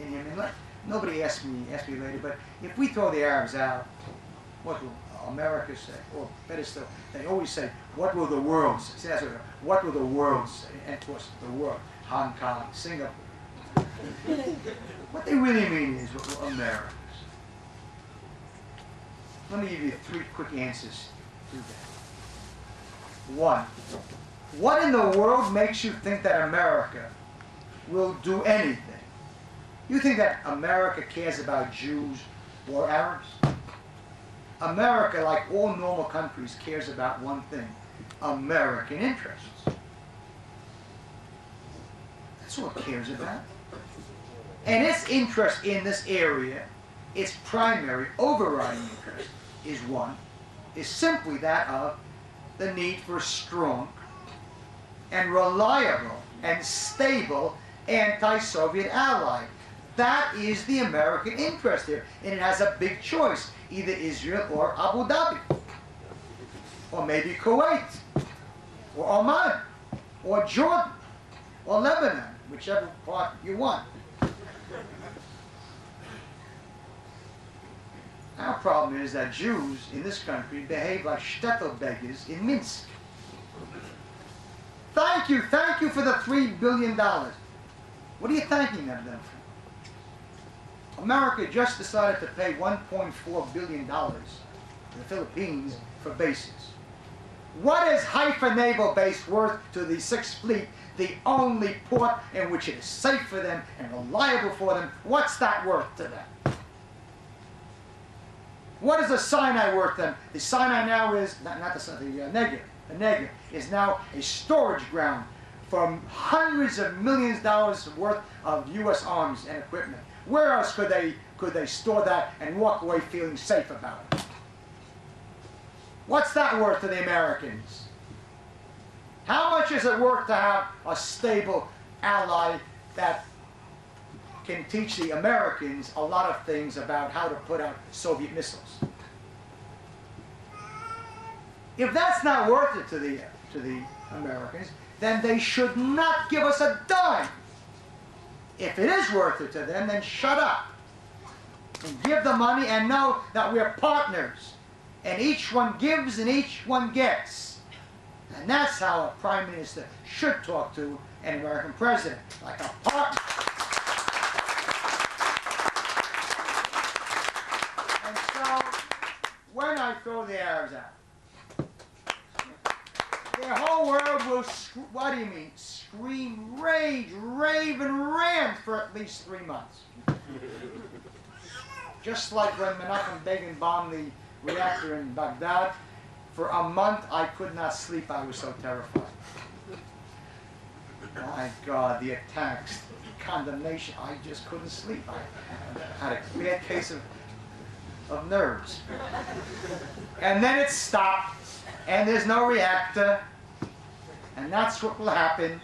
And nobody asked me later, but if we throw the Arabs out, what will America say? Or better still, they always say, what will the world say? See, that's what will the world say? And of course, the world, Hong Kong, Singapore. What they really mean is what will America say. Let me give you 3 quick answers to that. 1, what in the world makes you think that America will do anything? You think that America cares about Jews or Arabs? America, like all normal countries, cares about one thing: American interests. That's what it cares about. And its interest in this area, its primary overriding interest, is simply that of the need for a strong and reliable and stable anti-Soviet ally. That is the American interest here. And it has a big choice: either Israel or Abu Dhabi, or maybe Kuwait, or Oman, or Jordan, or Lebanon, whichever part you want. Our problem is that Jews in this country behave like shtetl beggars in Minsk. Thank you for the $3 billion. What are you thanking them for? America just decided to pay $1.4 billion to the Philippines for bases. What is Haifa Naval Base worth to the 6th Fleet, the only port in which it is safe for them and reliable for them? What's that worth to them? What is the Sinai worth to them? The Sinai now is, the Negev. The Negev is now a storage ground for hundreds of millions of dollars worth of U.S. arms and equipment. Where else could they store that and walk away feeling safe about it? What's that worth to the Americans? How much is it worth to have a stable ally that can teach the Americans a lot of things about how to put out Soviet missiles? If that's not worth it to the Americans, then they should not give us a dime. If it is worth it to them, then shut up and give the money and know that we're partners. And each one gives and each one gets. And that's how a prime minister should talk to an American president, like a partner. And so, when I throw the Arabs out, their whole world will, what do you mean? Scream, rage, rave, and rant for at least 3 months. Just like when Menachem Begin bombed the reactor in Baghdad, for a month I could not sleep, I was so terrified. My God, the attacks, the condemnation, I just couldn't sleep. I had a bad case of nerves. And then it stopped, and there's no reactor, and that's what will happen.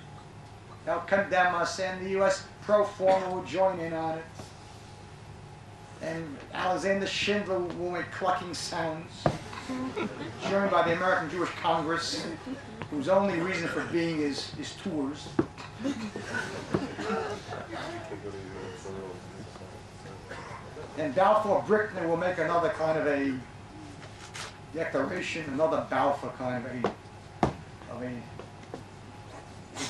They'll condemn us, and the U.S. pro forma will join in on it. And Alexander Schindler will make clucking sounds, joined by the American Jewish Congress, whose only reason for being is tours. And Balfour Brickner will make another kind of a declaration, another Balfour kind of a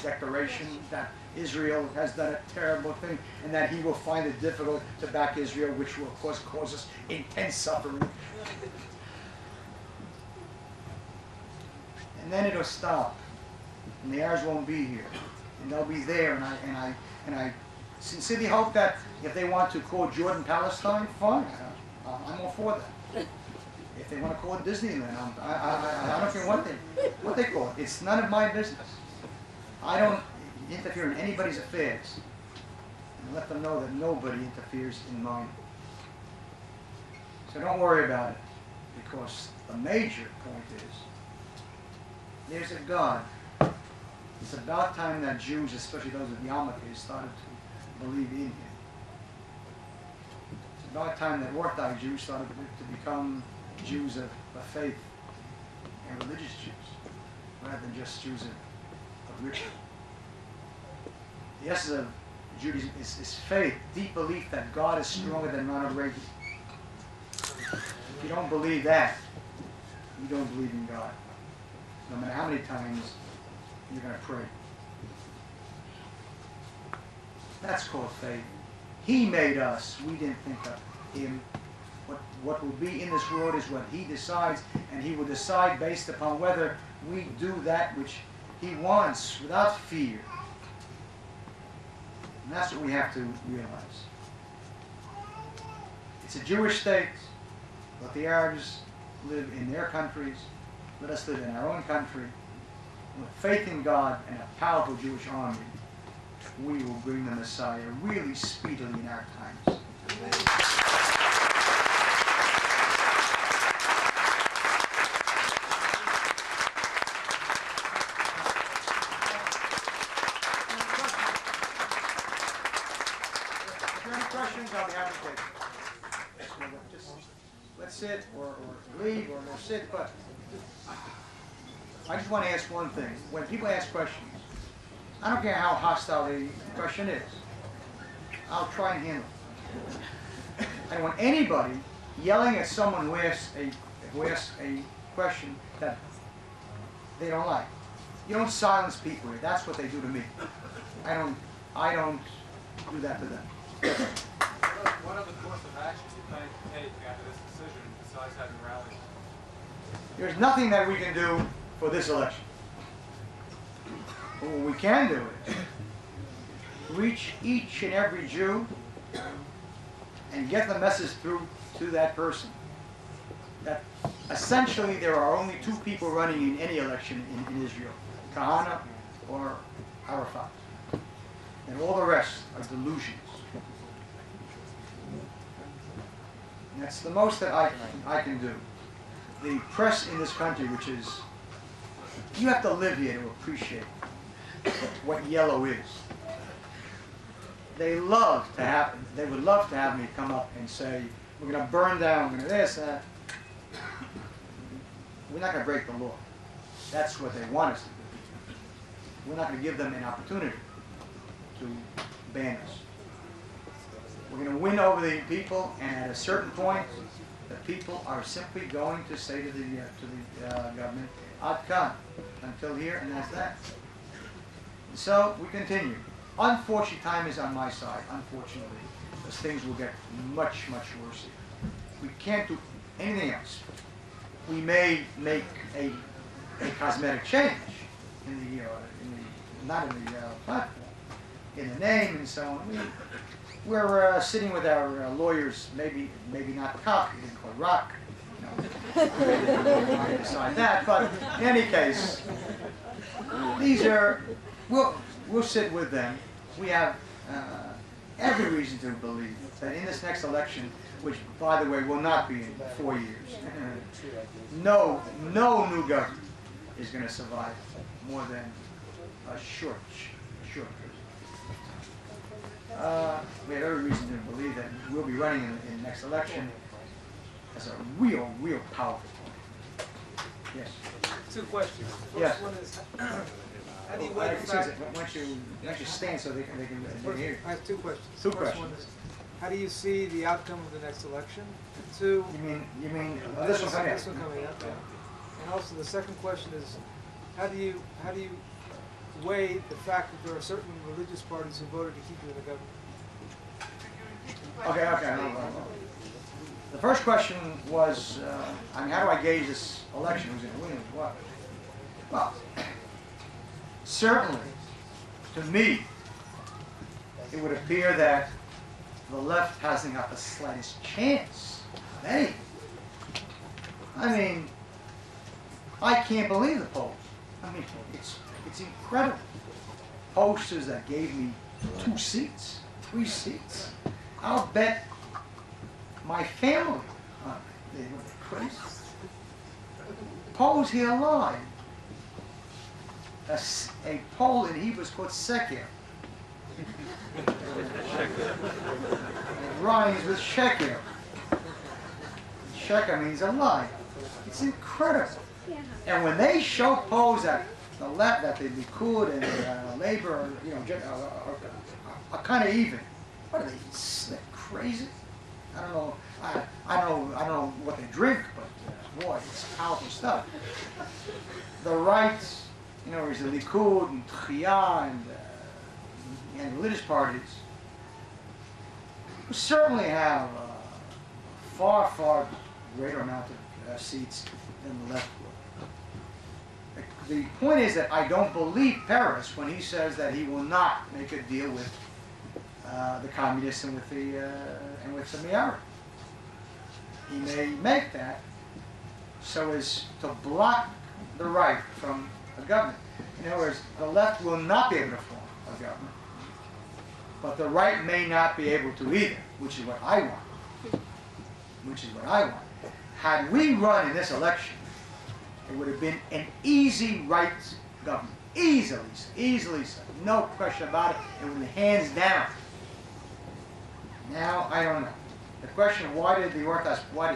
declaration that Israel has done a terrible thing and that he will find it difficult to back Israel, which will of course cause us intense suffering. And then it'll stop, and the Arabs won't be here, and they'll be there. And I sincerely hope that if they want to call Jordan Palestine, fine. I'm all for that. If they want to call it Disneyland, I don't care what they call it. It's none of my business. I don't interfere in anybody's affairs, and let them know that nobody interferes in mine. So don't worry about it, because the major point is, there's a God. It's about time that Jews, especially those of Yarmulke, started to believe in Him. It's about time that Orthodox Jews started to become Jews of faith and religious Jews, rather than just Jews of ritual. The essence of Judaism is faith, deep belief that God is stronger than Ronald Reagan. If you don't believe that, you don't believe in God. No matter how many times you're going to pray. That's called faith. He made us. We didn't think of Him. What will be in this world is what He decides, and He will decide based upon whether we do that which He wants without fear. And that's what we have to realize. It's a Jewish state. Let the Arabs live in their countries. Let us live in our own country. With faith in God and a powerful Jewish army, we will bring the Messiah really speedily in our times. I'll be happy to take it. Just let's sit or leave or we'll sit, but I just want to ask one thing. When people ask questions, I don't care how hostile the question is. I'll try and handle it. I don't want anybody yelling at someone who asks a question that they don't like. You don't silence people here. That's what they do to me. I don't do that to them. What other course of action do you plan to take after this decision besides having rallies? There's nothing that we can do for this election. But what we can do is reach each and every Jew and get the message through to that person that essentially there are only two people running in any election in Israel, Kahane or Arafat. And all the rest are delusions. And that's the most that I can do. The press in this country, which is, you have to live here to appreciate what yellow is. They would love to have me come up and say, we're going to burn down, we're going to this, that. We're not going to break the law. That's what they want us to do. We're not going to give them an opportunity to ban us. We're going to win over the people, and at a certain point, the people are simply going to say to the government, "Ad kan," until here, and that's that. And so we continue. Unfortunately, time is on my side. Unfortunately, because things will get much, much worse here. We can't do anything else. We may make a cosmetic change in the not in the platform, in the name and so on. We're sitting with our lawyers, maybe not cock, we didn't call it rock. I decide that, but in any case, these are we'll we'll sit with them. We have every reason to believe that in this next election, which, by the way, will not be in 4 years, no new government is going to survive more than a short period. We have every reason to believe that we'll be running in the next election as a real powerful party. Yes. 2 questions. The Yes. first one is, how do you weigh the Excuse fact... me, why don't you stand so they can hear you? I have 2 questions. Two The first one questions. is, how do you see the outcome of the next election? And 2, You mean this one coming This one coming up, yeah. And also the second question is, how do you weigh the fact that there are certain religious parties who voted to keep you in the government? Okay. No. The first question was, how do I gauge this election? Who's going to win? What? Well, certainly, to me, it would appear that the left hasn't got the slightest chance of anything. I mean, I can't believe the polls. I mean, it's incredible. Posters that gave me 2 seats, 3 seats. I'll bet my family on it. They were crazy. Polls here live. A poll in Hebrew is called seker. It rhymes with sheker. Sheker means a lie. It's incredible. And when they show polls at the left, that the Likud and Labor, are kind of even. What are they? They're crazy. I don't know. I don't know what they drink, but boy, it's powerful stuff. The right, is the Likud and Tchiyah and religious parties who certainly have a far greater amount of seats than the left will. The point is that I don't believe Peres when he says that he will not make a deal with the communists and with Samiara. He may make that so as to block the right from a government. In other words, the left will not be able to form a government, but the right may not be able to either, which is what I want. Had we run in this election, it would have been an easy right government. Easily so. No question about it. It would be hands down. Now, I don't know. The question of why did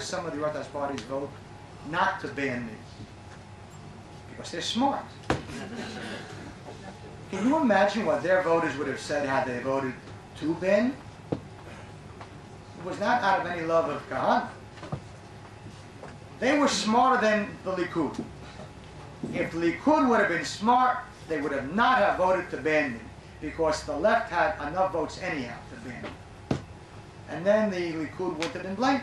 some of the Orthodox parties vote not to ban me? Because they're smart. Can you imagine what their voters would have said had they voted to ban me? It was not out of any love of Kahane. They were smarter than the Likud. If the Likud would have been smart, they would have not have voted to ban me, because the left had enough votes anyhow to ban me. And then the Likud wouldn't have been blamed.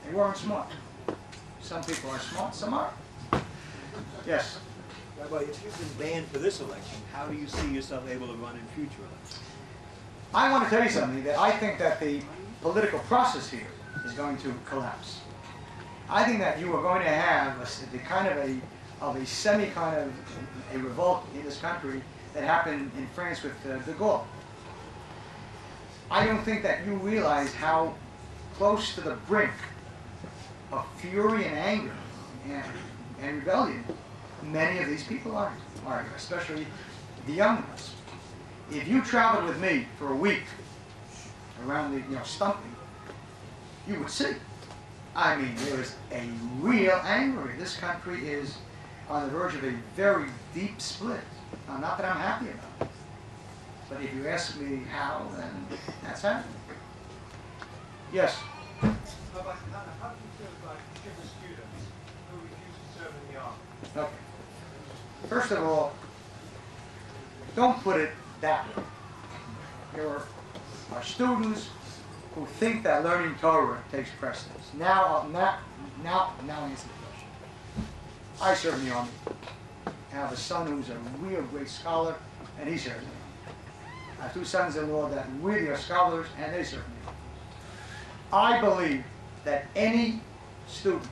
They weren't smart. Some people are smart, some aren't. Yes? Rabbi, if you've been banned for this election, how do you see yourself able to run in future elections? I want to tell you something, that I think that the political process here is going to collapse. I think that you are going to have a revolt in this country that happened in France with de Gaulle. I don't think that you realize how close to the brink of fury and anger and rebellion many of these people are, especially the young ones. If you traveled with me for a week around the Stumpy, you would see. I mean, there is a real anger. This country is on the verge of a very deep split. Now, not that I'm happy about it, but if you ask me how, then that's happening. Yes? How do you feel about Jewish students who refuse to serve in the army? Okay. First of all, don't put it that way. There are students who think that learning Torah takes precedence. Now answer the question. I serve in the army. I have a son who's a real great scholar, and he serves in the army. I have 2 sons-in-law that really are scholars, and they serve in the army. I believe that any student,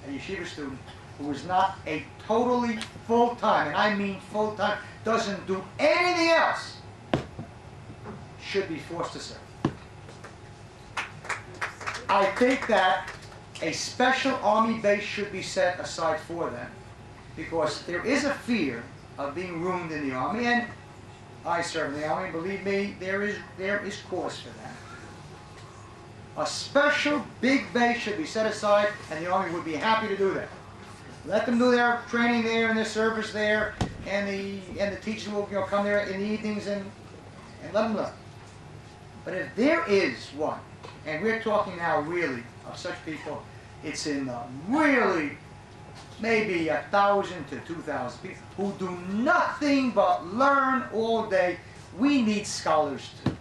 a yeshiva student, who is not a totally full-time, and I mean full-time, doesn't do anything else, should be forced to serve. I think that a special army base should be set aside for them, because there is a fear of being ruined in the army, and I serve in the army, believe me, there is cause for that. A special big base should be set aside, and the army would be happy to do that. Let them do their training there and their service there, and the teachers will come there in the evenings and let them learn. But if there is one, and we're talking now really of such people, it's in really maybe 1,000 to 2,000 people who do nothing but learn all day. We need scholars too.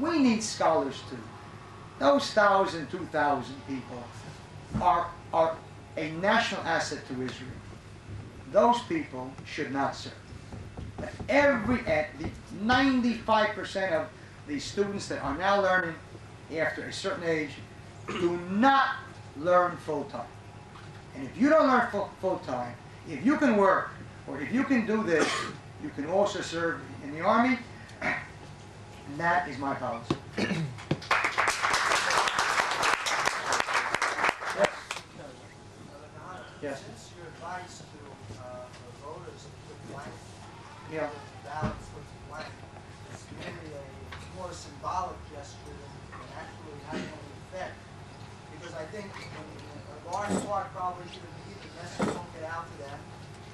We need scholars too. Those 1,000, 2,000 people are a national asset to Israel. Those people should not serve. But the 95% of the students that are now learning after a certain age do not learn full-time. And if you don't learn full-time, if you can work, or if you can do this, you can also serve in the army, and that is my policy. Yes. Since your advice to the voters to put blank, Yeah. ballots with blank, is merely it's more a symbolic gesture than actually having any effect. Because I think a large part probably should be the message won't get out to them,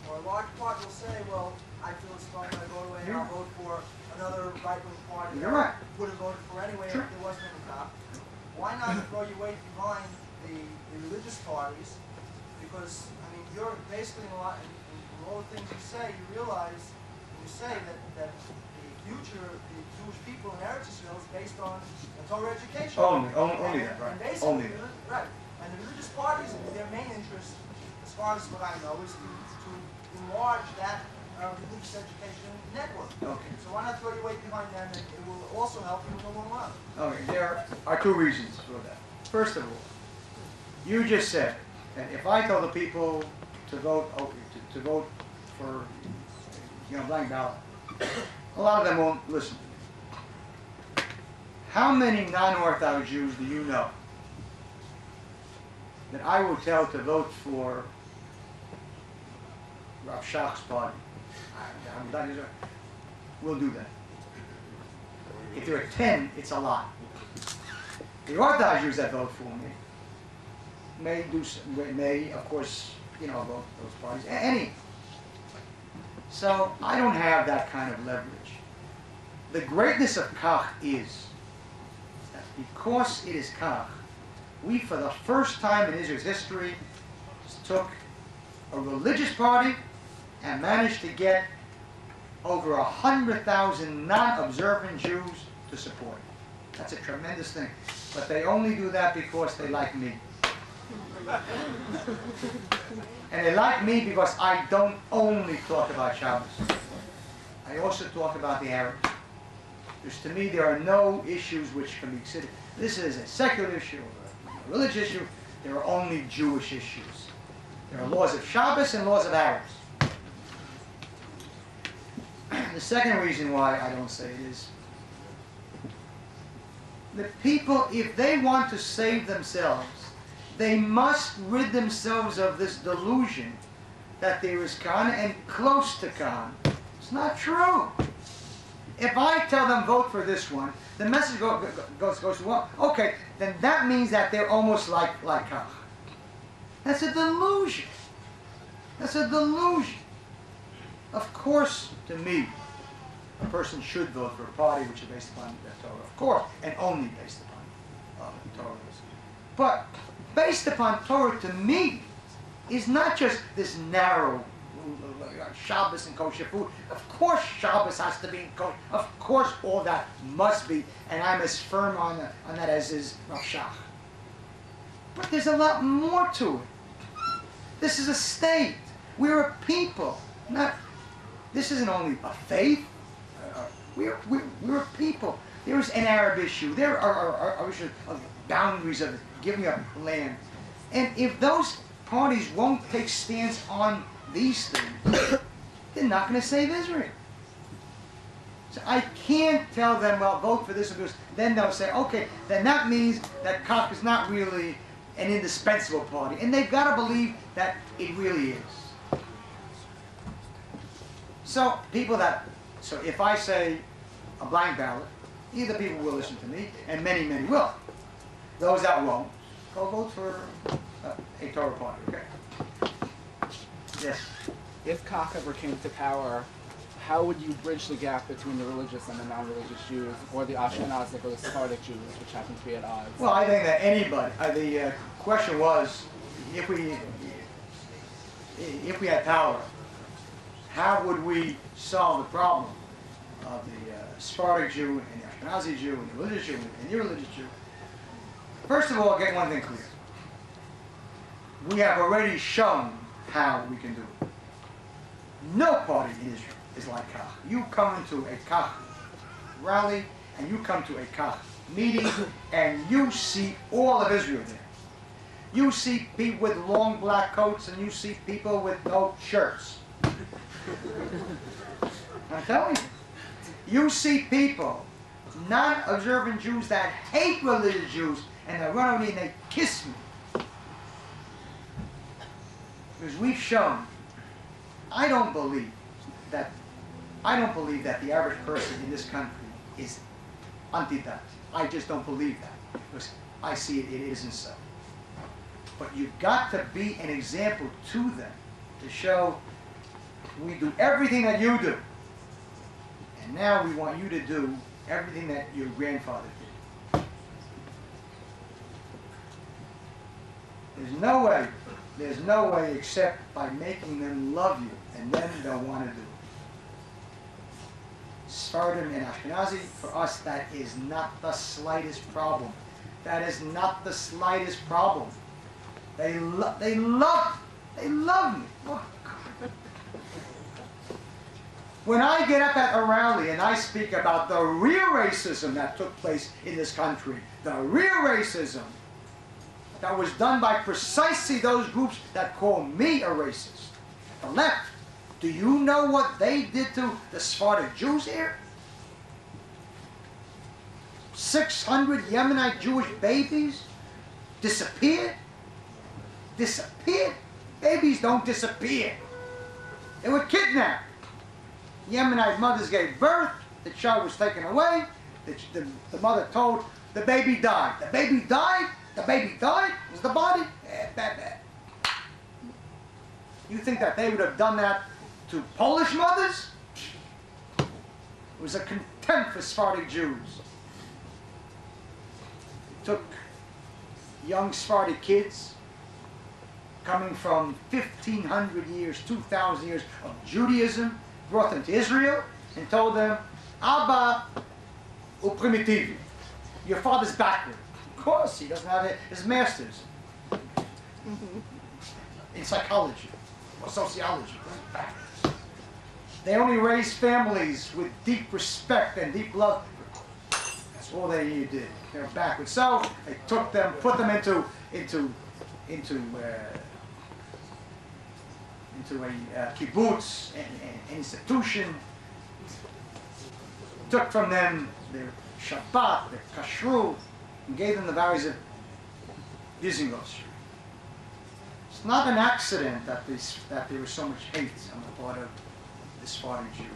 or a large part will say, well, I feel it's strong, I go away and I'll vote for another right-wing party. You're right. Would have voted for anyway Sure. if there wasn't any cop. Why not throw your weight behind the religious parties? Because, I mean, you're basically in all the things you say, you realize, you say that the future, the Jewish people in Eretz Israel is based on a Torah education. Only And that, right. basically, Only that. right. And the religious parties, their main interest, as far as what I know, is to enlarge that religious education network. Okay. So why not throw your weight behind them, and it will also help you in the long run. Okay, there are two reasons for that. First of all, you just said, and if I tell the people to vote for blank ballot, a lot of them won't listen. How many non-Orthodox Jews do you know that I will tell to vote for Rav Shach's party? We'll do that. If there are 10, it's a lot. The Orthodox Jews that vote for me may, of course, vote those parties. Any. So I don't have that kind of leverage. The greatness of Kach is that because it is Kach, we, for the first time in Israel's history, took a religious party and managed to get over 100,000 non-observant Jews to support it. That's a tremendous thing. But they only do that because they like me. And they like me because I don't only talk about Shabbos. I also talk about the Arabs. Because to me there are no issues which can be considered. This is a secular issue, a religious issue. There are only Jewish issues. There are laws of Shabbos and laws of Arabs. The second reason why I don't say it is the people, if they want to save themselves, they must rid themselves of this delusion that there is Kahane and close to Kahane. It's not true. If I tell them vote for this one, the message goes to, well, okay, then that means that they're almost like Kahane. That's a delusion. That's a delusion. Of course, to me, a person should vote for a party which is based upon the Torah, of course, and only based upon Torah. But based upon Torah, to me, is not just this narrow Shabbos and kosher food. Of course Shabbos has to be kosher. Of course all that must be, and I'm as firm on that as is Rav Shach. But there's a lot more to it. This is a state. We're a people. This isn't only a faith. We're a people. There's an Arab issue. There are issues of boundaries of giving up land. And if those parties won't take stance on these things, they're not going to save Israel. So I can't tell them, well, vote for this or this. Then they'll say, okay, then that means that Kach is not really an indispensable party. And they've got to believe that it really is. So if I say a blank ballot, either people will listen to me, and many, many will. Those that won't, go vote for a Torah party, okay? Yes? If Kach ever came to power, how would you bridge the gap between the religious and the non-religious Jews, or the Ashkenazic or the Sephardic Jews, which happen to be at odds? Well, I think that anybody, the question was, if we had power, how would we solve the problem of the Sephardic Jew and the Ashkenazi Jew and the religious Jew and the irreligious Jew? First of all, get one thing clear. We have already shown how we can do it. No party in Israel is like Kach. You come into a Kach rally and you come to a Kach meeting and you see all of Israel there. You see people with long black coats and you see people with no shirts. I'm telling you. You see people, non-observant Jews that hate religious Jews, and they run over me and they kiss me. Because we've shown, I don't believe that the average person in this country is anti-that. I just don't believe that. Because I see it isn't so. But you've got to be an example to them to show we do everything that you do. And now we want you to do everything that your grandfather did. There's no way except by making them love you, and then they'll want to do it. Sephardim and Ashkenazi, for us, that is not the slightest problem. That is not the slightest problem. They love me. Oh, God. When I get up at a rally and I speak about the real racism that took place in this country, the real racism that was done by precisely those groups that call me a racist, the left, do you know what they did to the Sephardic Jews here? 600 Yemenite Jewish babies disappeared? Disappeared? Babies don't disappear. They were kidnapped. Yemenite mothers gave birth, the child was taken away, the mother told, the baby died. The baby died? The baby died? Was the body? Bad. You think that they would have done that to Polish mothers? It was a contempt for Sephardic Jews. It took young Sephardic kids coming from 1,500 years, 2,000 years of Judaism, brought them to Israel and told them, Abba u primitivi. Your father's backward. Of course, he doesn't have his master's in psychology or sociology. They only raised families with deep respect and deep love. That's all they did. They're backward. So they took them, put them into a kibbutz, an institution, took from them their Shabbat, their kashrut, and gave them the values of Dizengosh. It's not an accident that there was so much hate on the part of the Sephardic Jews.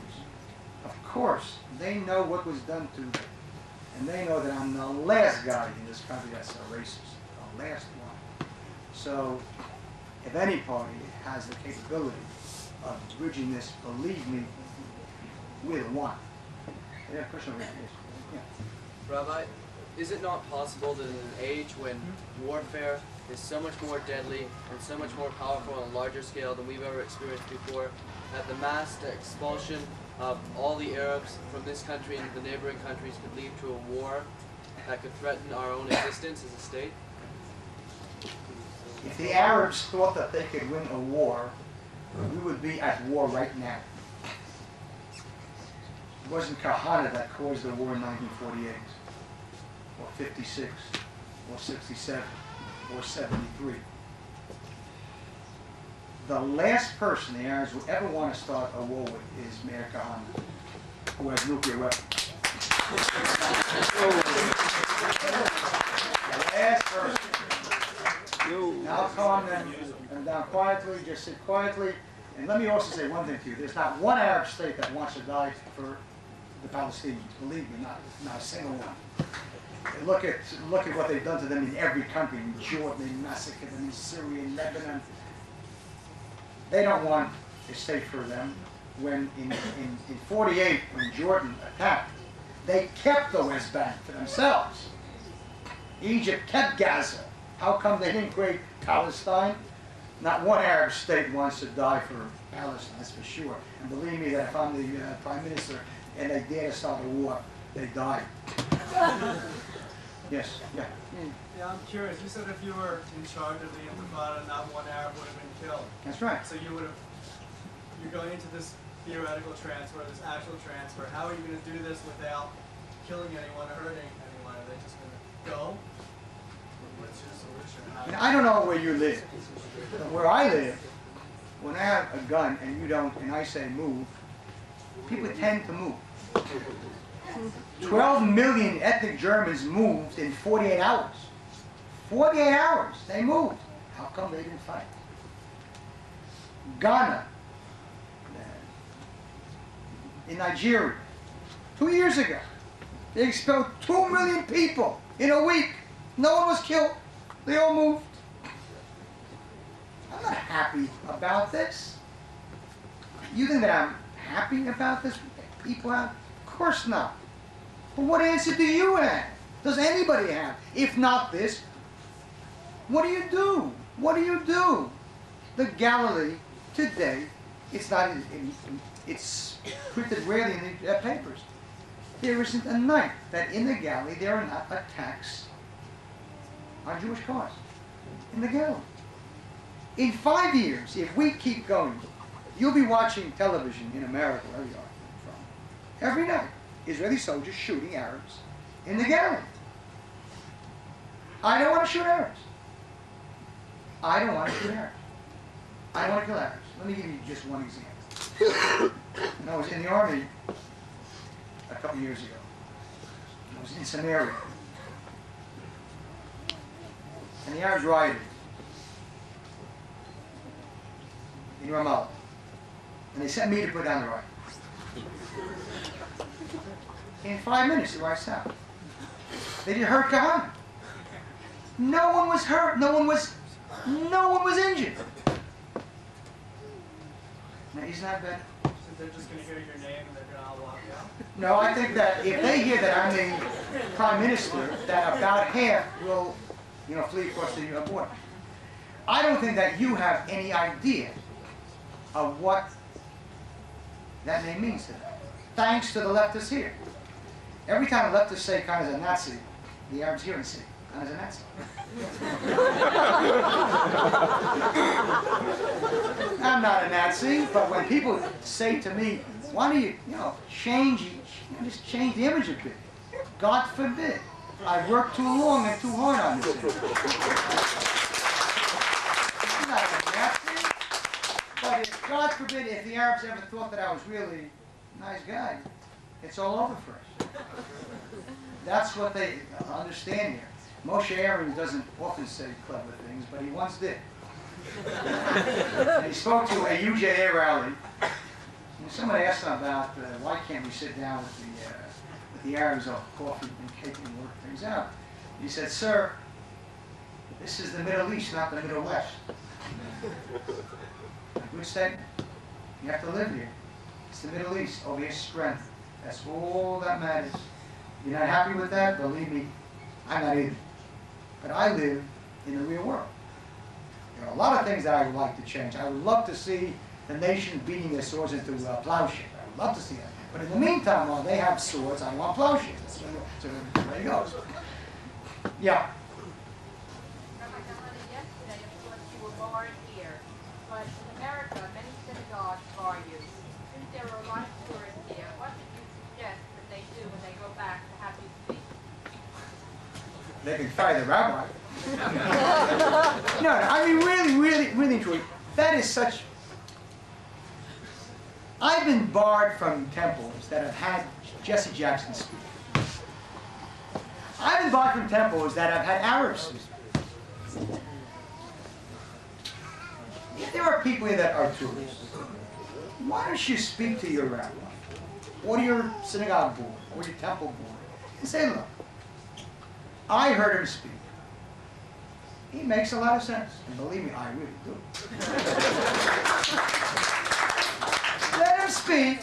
Of course, they know what was done to them, and they know that I'm the last guy in this country that's a racist, the last one. So, if any party has the capability of bridging this, believe me, we're the one. Yeah, question over here. Yeah. Rabbi, is it not possible that in an age when warfare is so much more deadly and so much more powerful on a larger scale than we've ever experienced before, that the mass expulsion of all the Arabs from this country and the neighboring countries could lead to a war that could threaten our own existence as a state? If the Arabs thought that they could win a war, we would be at war right now. It wasn't Kahane that caused the war in 1948, or 56, or 67, or 73. the last person the Arabs will ever want to start a war with is Meir Kahane, who has nuclear weapons. The last person. Now calm them down quietly, just sit quietly. And let me also say one thing to you. There's not one Arab state that wants to die for the Palestinians. Believe me, not a single one. And look at what they've done to them in every country. In Jordan, they massacred them in Syria, in Lebanon. They don't want a state for them. When in 48, when Jordan attacked, they kept the West Bank for themselves. Egypt kept Gaza. How come they didn't create Palestine? Not one Arab state wants to die for Palestine, that's for sure. And believe me that if I'm the prime minister and they dare to start a war, they die. Yes, yeah. Yeah, I'm curious. You said if you were in charge of the Intifada, not one Arab would have been killed. That's right. So you're going into this theoretical transfer, this actual transfer. How are you going to do this without killing anyone or hurting anyone? Are they just going to go? What's your solution? And I don't know where you live. But where I live, when I have a gun and you don't, and I say move, people tend to move. 12 million ethnic Germans moved in 48 hours. 48 hours, they moved. How come they didn't fight? Ghana, in Nigeria, 2 years ago, they expelled 2 million people in a week. No one was killed. They all moved. I'm not happy about this. You think that I'm happy about this? People out? Of course not. But what answer do you have? Does anybody have? If not this, what do you do? What do you do? The Galilee today, it's printed rarely in the papers. There isn't a night that in the Galilee there are not attacks on Jewish cars. In the Galilee. In 5 years, if we keep going, you'll be watching television in America, wherever you are from, every night. Israeli soldiers shooting Arabs in the Galilee. I don't want to shoot Arabs. I don't want to shoot Arabs. I don't want to kill Arabs. Let me give you just one example. When I was in the army a couple years ago, I was in Samaria, and the Arabs rioted in Ramallah, and they sent me to put down the riot. In 5 minutes, the riot stopped. They didn't hurt Kahane. No one was hurt. No one was injured. Now, isn't that bad? So they're just going to hear your name and they're going to all walk out? No, I think that if they hear that I'm the prime minister, that about half will, flee across the border. I don't think that you have any idea of what that name means to them. Thanks to the leftists here. Every time the leftists say Khan is a Nazi, the Arabs here and say Khan is a Nazi. I'm not a Nazi, but when people say to me, why do you, just change the image a bit. God forbid. I've worked too long and too hard on this. I'm not a Nazi, but if, God forbid, if the Arabs ever thought that I was really a nice guy, it's all over for us. That's what they understand here. Moshe Aaron doesn't often say clever things, but he once did. And he spoke to a UJA rally. And somebody asked him about why can't we sit down with the Arabs over coffee and cake and work things out. He said, sir, this is the Middle East, not the Middle West. A good statement. You have to live here. It's the Middle East. Over here, strength. That's all that matters. You're not happy with that? Believe me, I'm not either. But I live in the real world. There are a lot of things that I would like to change. I would love to see the nation beating their swords into plowshares. I would love to see that. But in the meantime, while they have swords, I want plowshares. So there you go. Yeah. Rabbi Kahane, yesterday, of course, you were barred here. But in America, many synagogues bar you. Since there are a lot of tourists here, what did you suggest that they do when they go back to have you speak? They can fire the rabbi. No, I mean, really, truly, That is such... I've been barred from temples that have had Jesse Jackson speak. I've been barred from temples that have had Arabs speak. If there are people here that are tourists, why don't you speak to your rabbi, or to your synagogue board, or your temple board, and say, look, I heard him speak. He makes a lot of sense. And believe me, I really do. Let him speak,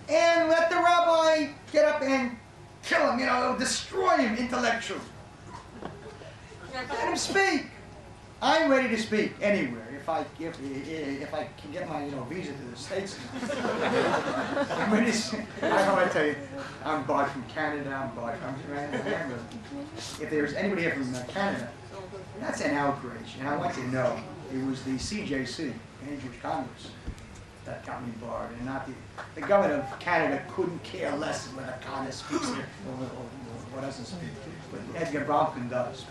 and let the rabbi get up and kill him, destroy him intellectually. Let him speak. I'm ready to speak anywhere if I can get my visa to the States. I'm ready to, I want to tell you, I'm barred from Canada. I'm barred from Canada. If there's anybody here from Canada, that's an outrage. And I want you to know it was the CJC, Canadian Jewish Congress, that got me barred, and not the government of Canada couldn't care less whether Kahane speaks or doesn't speak. But Edgar Bronfman does.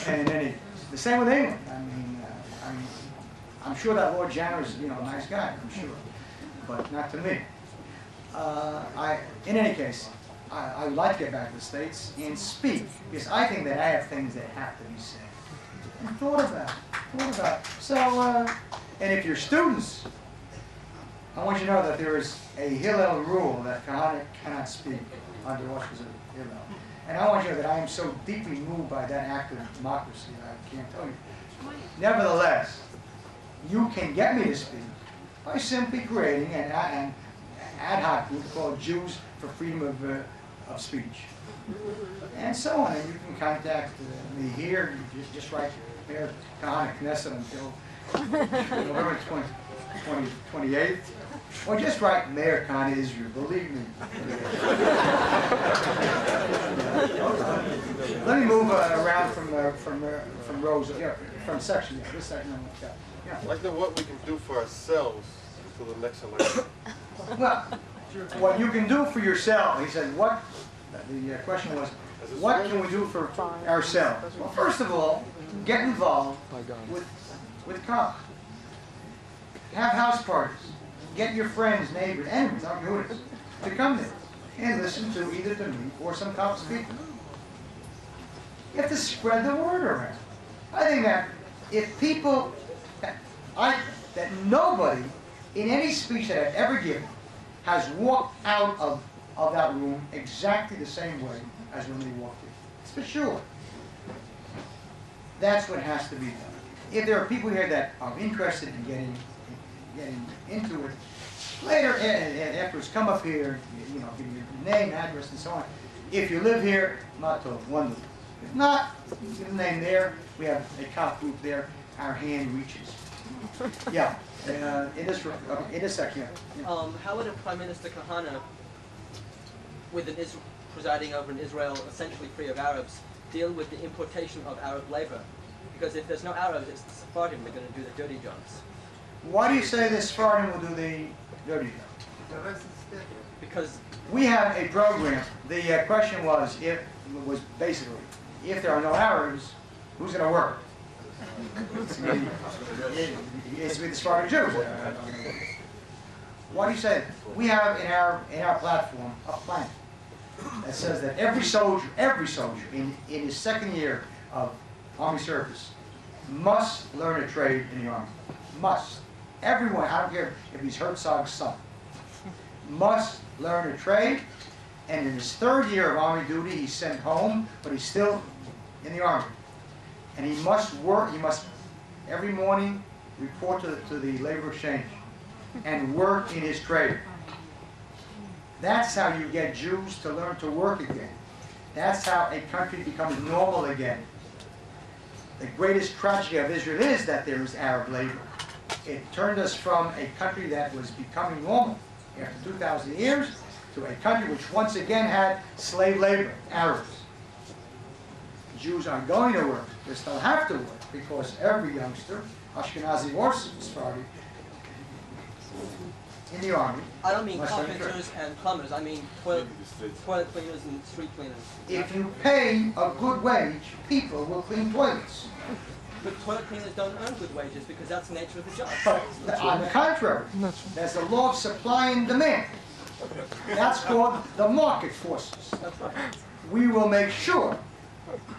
And then the same with England. I'm sure that Lord Janner is, a nice guy. I'm sure, but not to me. In any case, I would like to get back to the States and speak, because I think that I have things that have to be said and thought about. So, and if you're students, I want you to know that there is a Hillel rule that Kahane cannot speak under Rosh Hashanah Hillel. And I want you to know that I am so deeply moved by that act of democracy that I can't tell you. Nevertheless, you can get me to speak by simply creating an ad hoc group called Jews for Freedom of Speech. And so on. And you can contact me here. You just write Meir Kahane Knesset until November 28th. Or just write Meir Kahane Israel, believe me. Let me move around from rows, from section. Yeah, this section. Yeah. I'd like to know what we can do for ourselves until the next election. Well, what you can do for yourself, he said, what, the question was, what can we do for ourselves? Well, first of all, get involved with COP. Have house parties. Get your friends, neighbors, enemies, Argudas, to come there and listen to either to me or some COP speaker. You have to spread the word around. I think that if people, that nobody in any speech that I've ever given has walked out of that room exactly the same way as when they walked in. It's for sure. That's what has to be done. If there are people here that are interested in getting into it, later afterwards come up here, give your name, address, and so on. If you live here, Mato, wonderful. If not, give the name there. We have a COP group there. Our hand reaches. Yeah, in this section. Yeah. How would a Prime Minister Kahane, with presiding over an Israel essentially free of Arabs, deal with the importation of Arab labor? Because if there's no Arabs, it's the Sephardim that are going to do the dirty jobs. Why do you say the Sephardim will do the dirty job? Because we have a program. The question was basically, if there are no Arabs, who's going to work? It's going to be the Sephardic Jews. Why do you say that? We have in our platform a plan that says that every soldier in his second year of Army service must learn a trade in the Army. Must. Everyone, I don't care if he's Herzog's son, must learn a trade, and in his third year of Army duty, he's sent home, but he's still in the Army. And he must work, he must every morning report to the labor exchange and work in his trade. That's how you get Jews to learn to work again. That's how a country becomes normal again. The greatest tragedy of Israel is that there is Arab labor. It turned us from a country that was becoming normal after 2,000 years to a country which once again had slave labor, Arabs. Jews are going to work. They still have to work because every youngster, Ashkenazi or Sephardi, in the Army. I don't mean carpenters and plumbers. I mean toilet cleaners and street cleaners. If you pay a good wage, people will clean toilets. But toilet cleaners don't earn good wages because that's the nature of the job. But on the contrary, there's the law of supply and demand. That's called the market forces. That's right. We will make sure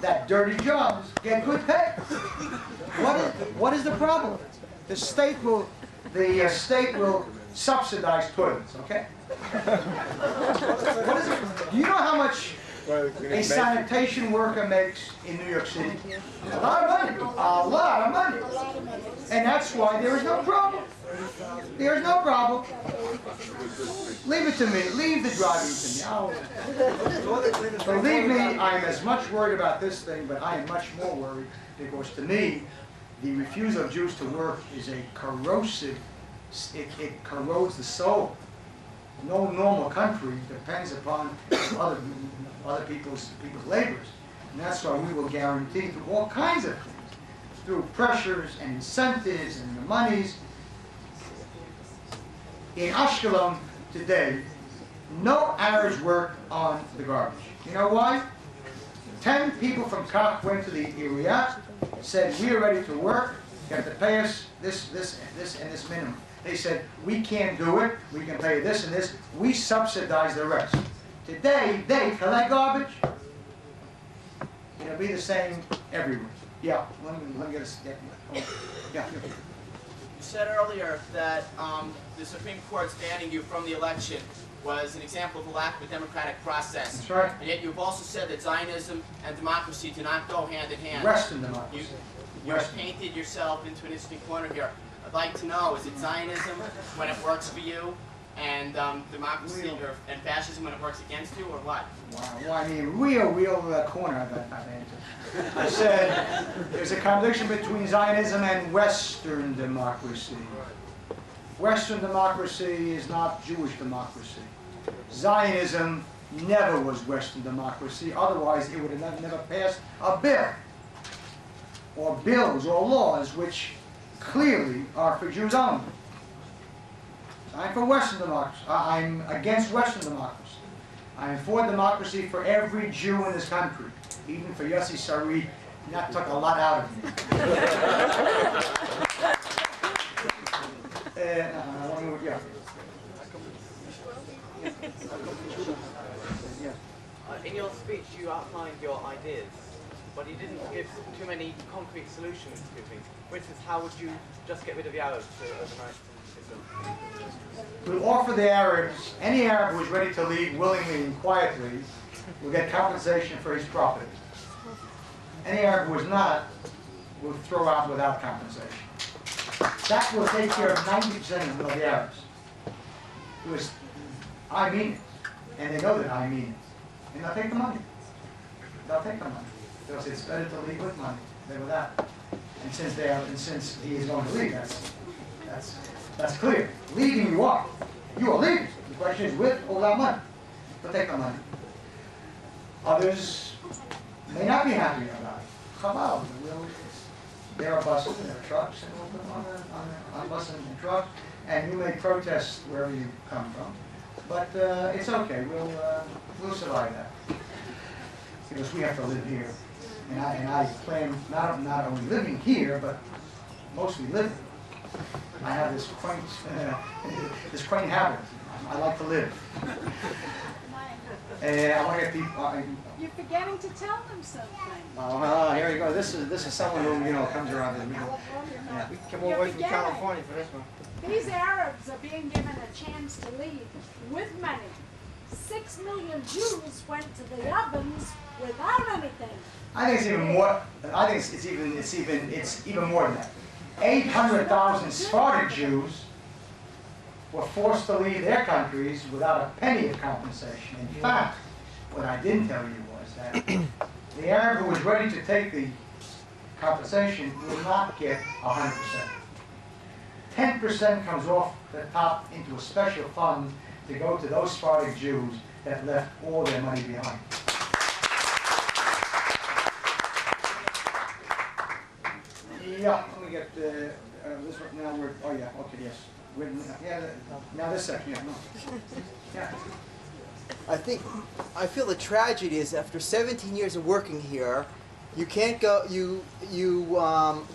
that dirty jobs get good pay. What is the problem? The state will subsidize toilets, okay? What is it? Do you know how much a sanitation worker makes in New York City? A lot of money. A lot of money. And that's why there is no problem. There is no problem. Leave it to me. Leave the driving to me. Believe me, I'm as much worried about this thing, but I am much more worried because to me, the refusal of Jews to work is a corrosive, it corrodes the soul. No normal country depends upon other people's labors. And that's why we will guarantee through all kinds of things, through pressures and incentives and the monies. In Ashkelon today, no Arabs work on the garbage. You know why? 10 people from Kach went to the Iriyah, said, we are ready to work, you have to pay us this, and this minimum. They said, we can't do it, we can pay you this and this, we subsidize the rest. Today, they collect garbage. It'll be the same everywhere. Yeah, let me get a, yeah. You said earlier that the Supreme Court's banning you from the election was an example of a lack of a democratic process. That's right. And yet you've also said that Zionism and democracy do not go hand in hand. Western democracy. You have painted yourself into an interesting corner here. I'd like to know, is it Zionism when it works for you, and democracy and fascism when it works against you, or what? Wow, well, I mean, real corner I've answered. I said there's a contradiction between Zionism and Western democracy. Western democracy is not Jewish democracy. Zionism never was Western democracy, otherwise it would have never passed a bill, or bills or laws which clearly are for Jews only. I'm for Western democracy. I'm against Western democracy. I'm for democracy for every Jew in this country, even for Yossi Sari. That took a lot out of me. Yeah. In your speech, you outlined your ideas, but you didn't give too many concrete solutions to things. For instance, how would you just get rid of the Arabs overnight from Islam? We'll offer the Arabs, any Arab who is ready to leave willingly and quietly will get compensation for his property. Any Arab who is not will throw out without compensation. That will take care of 90% of the Arabs. Because I mean it, and they know that I mean it. And they'll take the money. They'll take the money. They'll say it's better to leave with money than without. And since he is going to leave, that's clear. Leaving you are. You are leaving. The question is with or without money. They'll take the money. Others may not be happy about it. Come out. There are buses and there are trucks, and we'll put them on buses and trucks, and you may protest wherever you come from, but it's okay. We'll survive that because we have to live here, and I plan not only living here, but mostly living. I have this quaint habit. I like to live. I want to get people. You're forgetting to tell them something. Oh, here you go. This is someone who comes around the middle. Yeah. We came all the way from California for this one. These Arabs are being given a chance to leave with money. 6 million Jews went to the ovens without anything. I think it's even more. I think it's even more than that. 800,000 Sephardic Jews were forced to leave their countries without a penny of compensation. In fact, what I didn't tell you was that the Arab who was ready to take the compensation will not get 100%. 10% comes off the top into a special fund to go to those Sephardic Jews that left all their money behind. Yeah, let me get this one. Now we're. Oh yeah. Okay. Yes. Now this section. Yeah. No. Yeah. I feel the tragedy is after 17 years of working here, You can't go.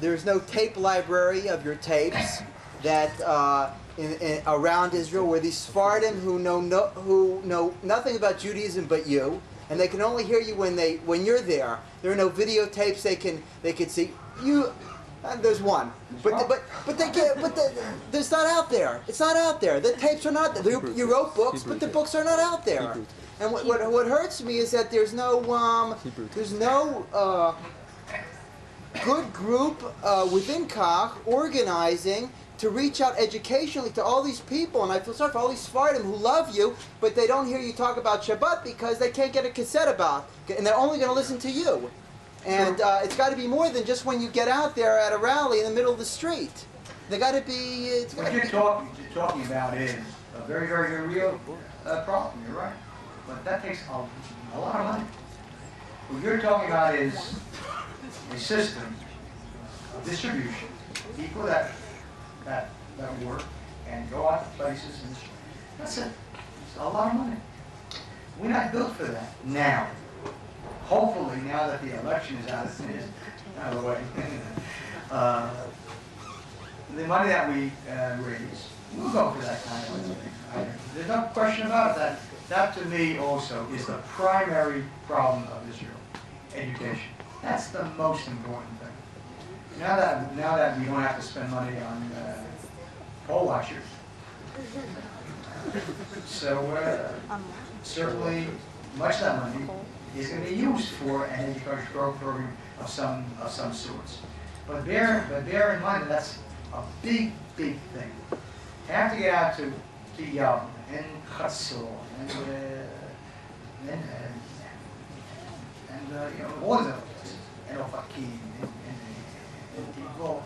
There's no tape library of your tapes that around Israel, where these Sephardim who know nothing about Judaism but you, and they can only hear you when you're there. There are no videotapes they can see you. There's one, but there's not out there. It's not out there. The tapes are not there. You wrote books, but the books are not out there. And what hurts me is that there's no good group within Kach organizing to reach out educationally to all these people. And I feel sorry for all these Sephardim who love you, but they don't hear you talk about Shabbat because they can't get a cassette about, and they're only going to listen to you. And it's got to be more than just when you get out there at a rally in the middle of the street. They got to be. What you're talking about is a very, very, very real problem. You're right, but that takes a lot of money. What you're talking about is a system of distribution, people that work and go out to places, and that's it. It's a lot of money. We're not built for that now. Hopefully, now that the election is out of the way, the money that we raise, we'll go for that kind of thing. There's no question about it. That to me also is the primary problem of Israel, education. That's the most important thing. Now that we don't have to spend money on poll watchers, so certainly much of that money is going to be used for an education program of some sorts. But bear in mind that that's a big, big thing. You have to get out to Yavne and Chatzor and all of those places, and Ofakim and Tivol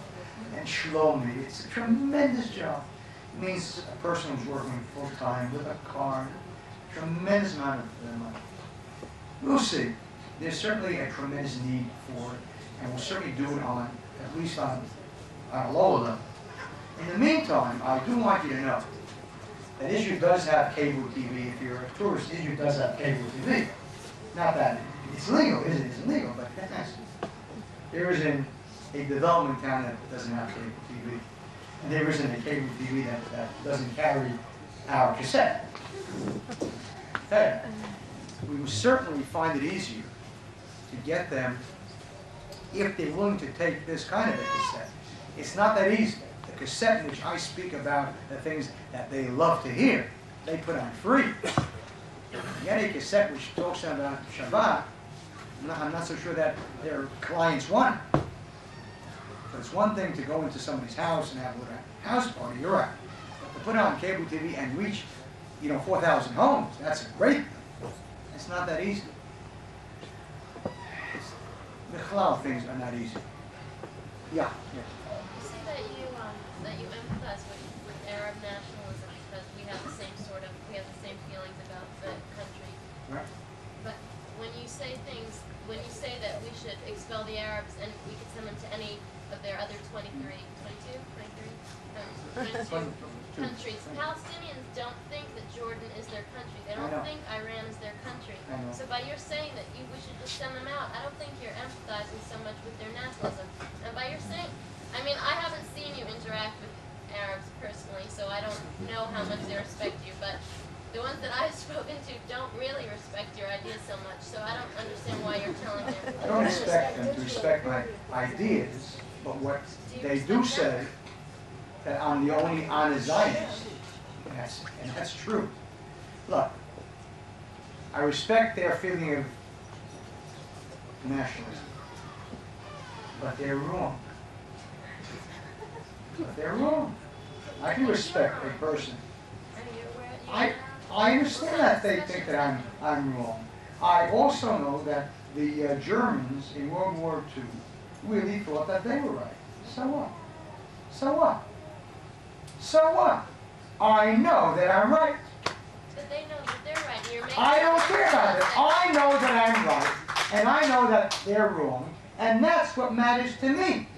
and Shlomi. It's a tremendous job. It means a person who's working full time with a car, tremendous amount of money. We'll see. There's certainly a tremendous need for it, and we'll certainly do it at least on a lower level. In the meantime, I do want you to know that Israel does have cable TV. If you're a tourist, Israel does have cable TV. Not that it's legal, is it? It's illegal, but there isn't a development town that doesn't have cable TV. And there isn't a cable TV that doesn't carry our cassette. Hey. We will certainly find it easier to get them if they're willing to take this kind of a cassette. It's not that easy. The cassette in which I speak about the things that they love to hear, they put on free. Get a cassette which talks about Shabbat, I'm not so sure that their clients want it. But it's one thing to go into somebody's house and have a house party, you're right. But to put it on cable TV and reach, 4,000 homes, that's a great thing. It's not that easy. The halal things are not easy. Yeah. You say that you empathize with Arab nationalism because we have the same feelings about the country. Right. But when you say that we should expel the Arabs and we could send them to any of their other 22 countries, Palestinians don't think that Jordan is their country. They don't think Iran is their country. So by your saying that we should just send them out, I don't think you're empathizing so much with their nationalism. And by your saying, I haven't seen you interact with Arabs personally, so I don't know how much they respect you, but the ones that I've spoken to don't really respect your ideas so much, so I don't understand why you're telling them. I don't expect them to respect my ideas, but what they do say that I'm the only honest Zionist, and that's true. Look, I respect their feeling of nationalism, but they're wrong. I can respect a person. I understand that they think that I'm wrong. I also know that the Germans in World War II really thought that they were right. So what? So what? So what? I know that I'm right. But they know that they're right. And you're making I don't care about it. I know that I'm right, and I know that they're wrong, and that's what matters to me.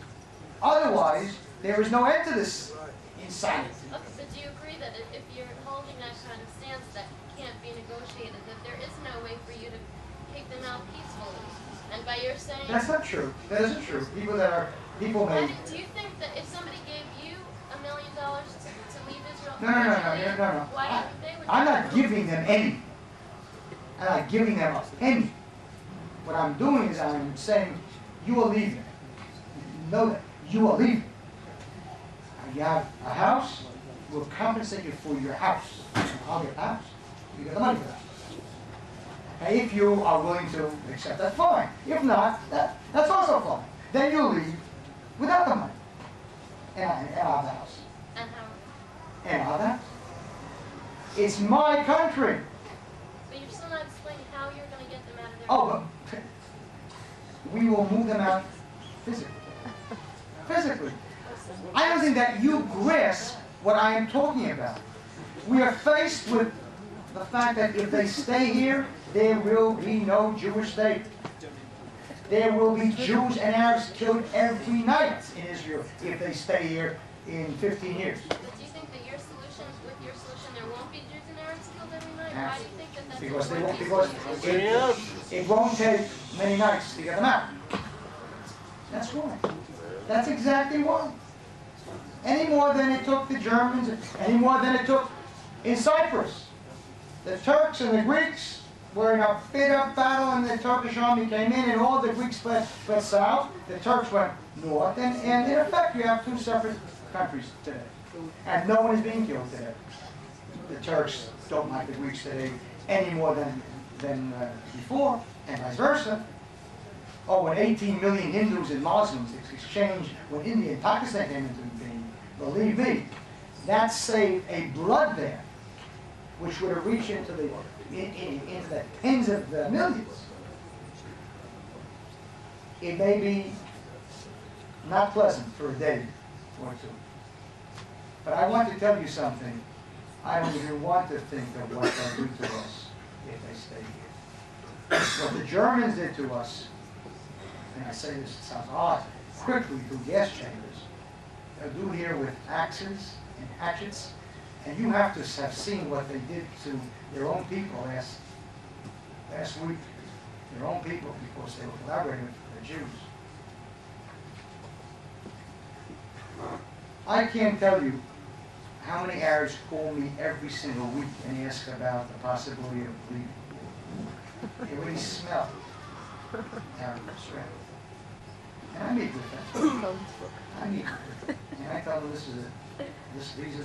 Otherwise, there is no end to this insanity. Okay, but do you agree that if you're holding that kind of stance that can't be negotiated, that there is no way for you to kick them out peacefully? And by your saying... That's not true. That isn't true. People may... Do you think that if somebody gave you $1 million to leave Israel... No. Why do you think they would... I'm not giving them any. I'm not giving them a penny. What I'm doing is I'm saying, you are leaving. Know that. You are leaving. You have a house, we'll compensate you for your house. I'll get the house. You get the money for that. And if you are willing to accept that, fine. If not, that's also fine. Then you leave without the money. And I'll have the house. And how? And I'll have the house. It's my country. But you're still not explaining how you're going to get them out of there. Oh, but we will move them out physically. Physically. I don't think that you grasp what I am talking about. We are faced with the fact that if they stay here, there will be no Jewish state. There will be Jews and Arabs killed every night in Israel if they stay here in 15 years. But do you think that with your solution, there won't be Jews and Arabs killed every night? Why do you think that that's... Because it won't take many nights to get them out. That's why. That's exactly why. Any more than it took the Germans, any more than it took in Cyprus. The Turks and the Greeks were in a bit-up battle, and the Turkish army came in, and all the Greeks fled south. The Turks went north, and in effect, you have two separate countries today. And no one is being killed today. The Turks don't like the Greeks today any more than before, and vice versa. Oh, when 18 million Hindus and Muslims exchanged when India and Pakistan came into being, believe me, that saved a bloodbath which would have reached into the tens of millions. It may be not pleasant for a day or two. But I want to tell you something. I don't even want to think of what they'll do to us if they stay here. What the Germans did to us, and I say this, it sounds odd, quickly through gas chambers, they'll do here with axes and hatchets, and you have to have seen what they did to their own people last week, their own people, because they were collaborating with the Jews. I can't tell you how many Arabs call me every single week and ask about the possibility of leaving. They already smell Arab strength. And I meet with them. And I tell them these are the things.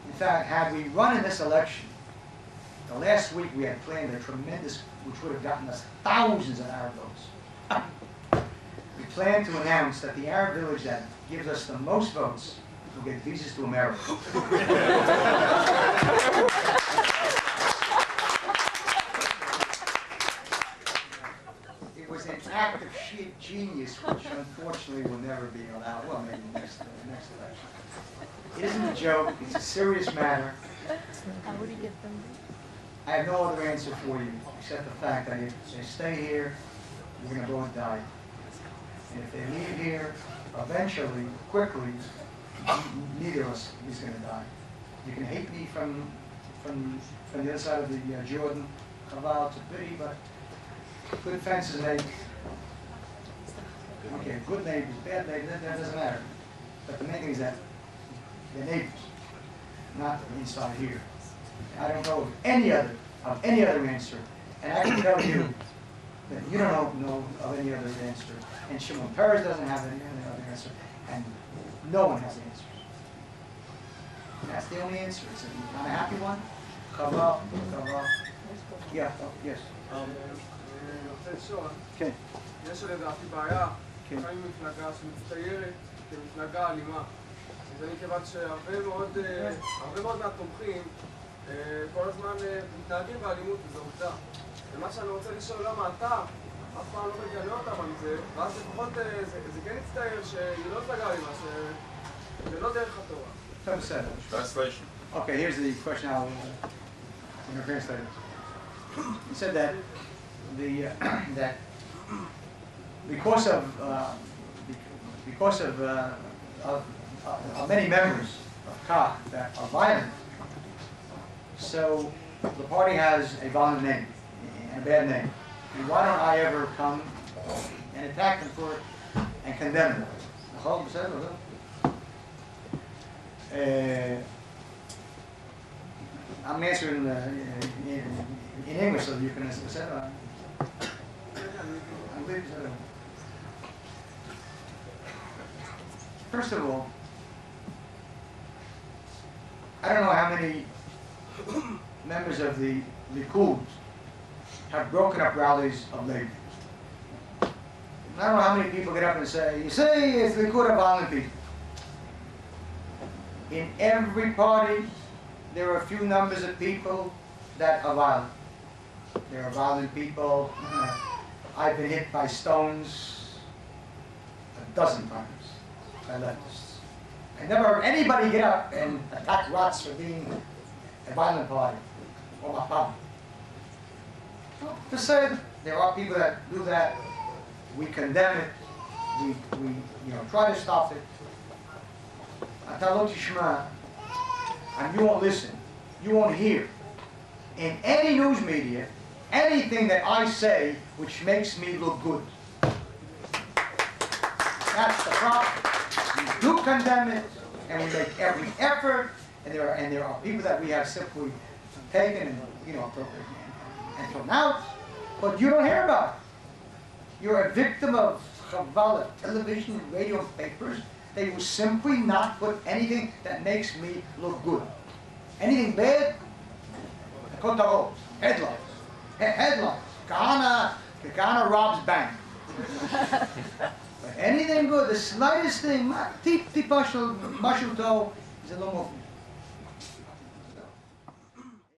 In fact, had we run in this election, the last week we had planned a tremendous, which would have gotten us thousands of Arab votes. We planned to announce that the Arab village that gives us the most votes will get visas to America. It was an act of sheer genius, which unfortunately will never be allowed. Well, maybe next election. It isn't a joke. It's a serious matter. How would he get them? I have no other answer for you except the fact that if they stay here, we're going to both die. And if they leave here, eventually, quickly, neither of us is going to die. You can hate me from the other side of the Jordan, Chaval, it's a pity, but good fences make. Okay, good neighbors, bad neighbors, that doesn't matter. But the main thing is that they're neighbors, not inside here. I don't know of any other answer, and I can tell you that you don't know of any other answer, and Shimon Peres doesn't have any other answer, and no one has answers. That's the only answer. It's not a happy one. Chaval. Yeah. Yes. רוצה לשאול, כן. יש לדעתי בעיה, לפעמים מפלגה שמצטיירת כמפלגה אלימה. זה מכיוון שהרבה מאוד מהתומכים כל הזמן מתנהגים באלימות, וזו עובדה. ומה שאני רוצה לשאול, למה אתה אף פעם לא מגנה אותם על זה, ואז לפחות זה כן יצטייר שהיא לא מפלגה אלימה, שזה לא דרך התורה. Translation. Okay, here's the question I'll translate it. He said that that because of many members of KAH that are violent, so the party has a violent name and a bad name. And why don't I ever come and attack them for it and condemn them? I'm answering in English so you can answer. First of all, I don't know how many members of the Likud have broken up rallies of labor. I don't know how many people get up and say, you say it's Likud of violent people. In every party, there are a few numbers of people that are violent. There are violent people. I've been hit by stones a dozen times by leftists. I never heard anybody get up and attack Rots for being a violent party or Mapam. Just said there are people that do that. We condemn it. We try to stop it. Atalot Yishma, and you won't listen. You won't hear. In any news media, anything that I say which makes me look good. That's the problem. We do condemn it, and we make every effort, and there are people that we have simply taken and thrown out, but you don't hear about it. You're a victim of Chavala, television, radio, and papers. They will simply not put anything that makes me look good. Anything bad, kotarot, headlines. Headlines. Kahane robs bank. But anything good, the slightest thing, tip mashal to is a little more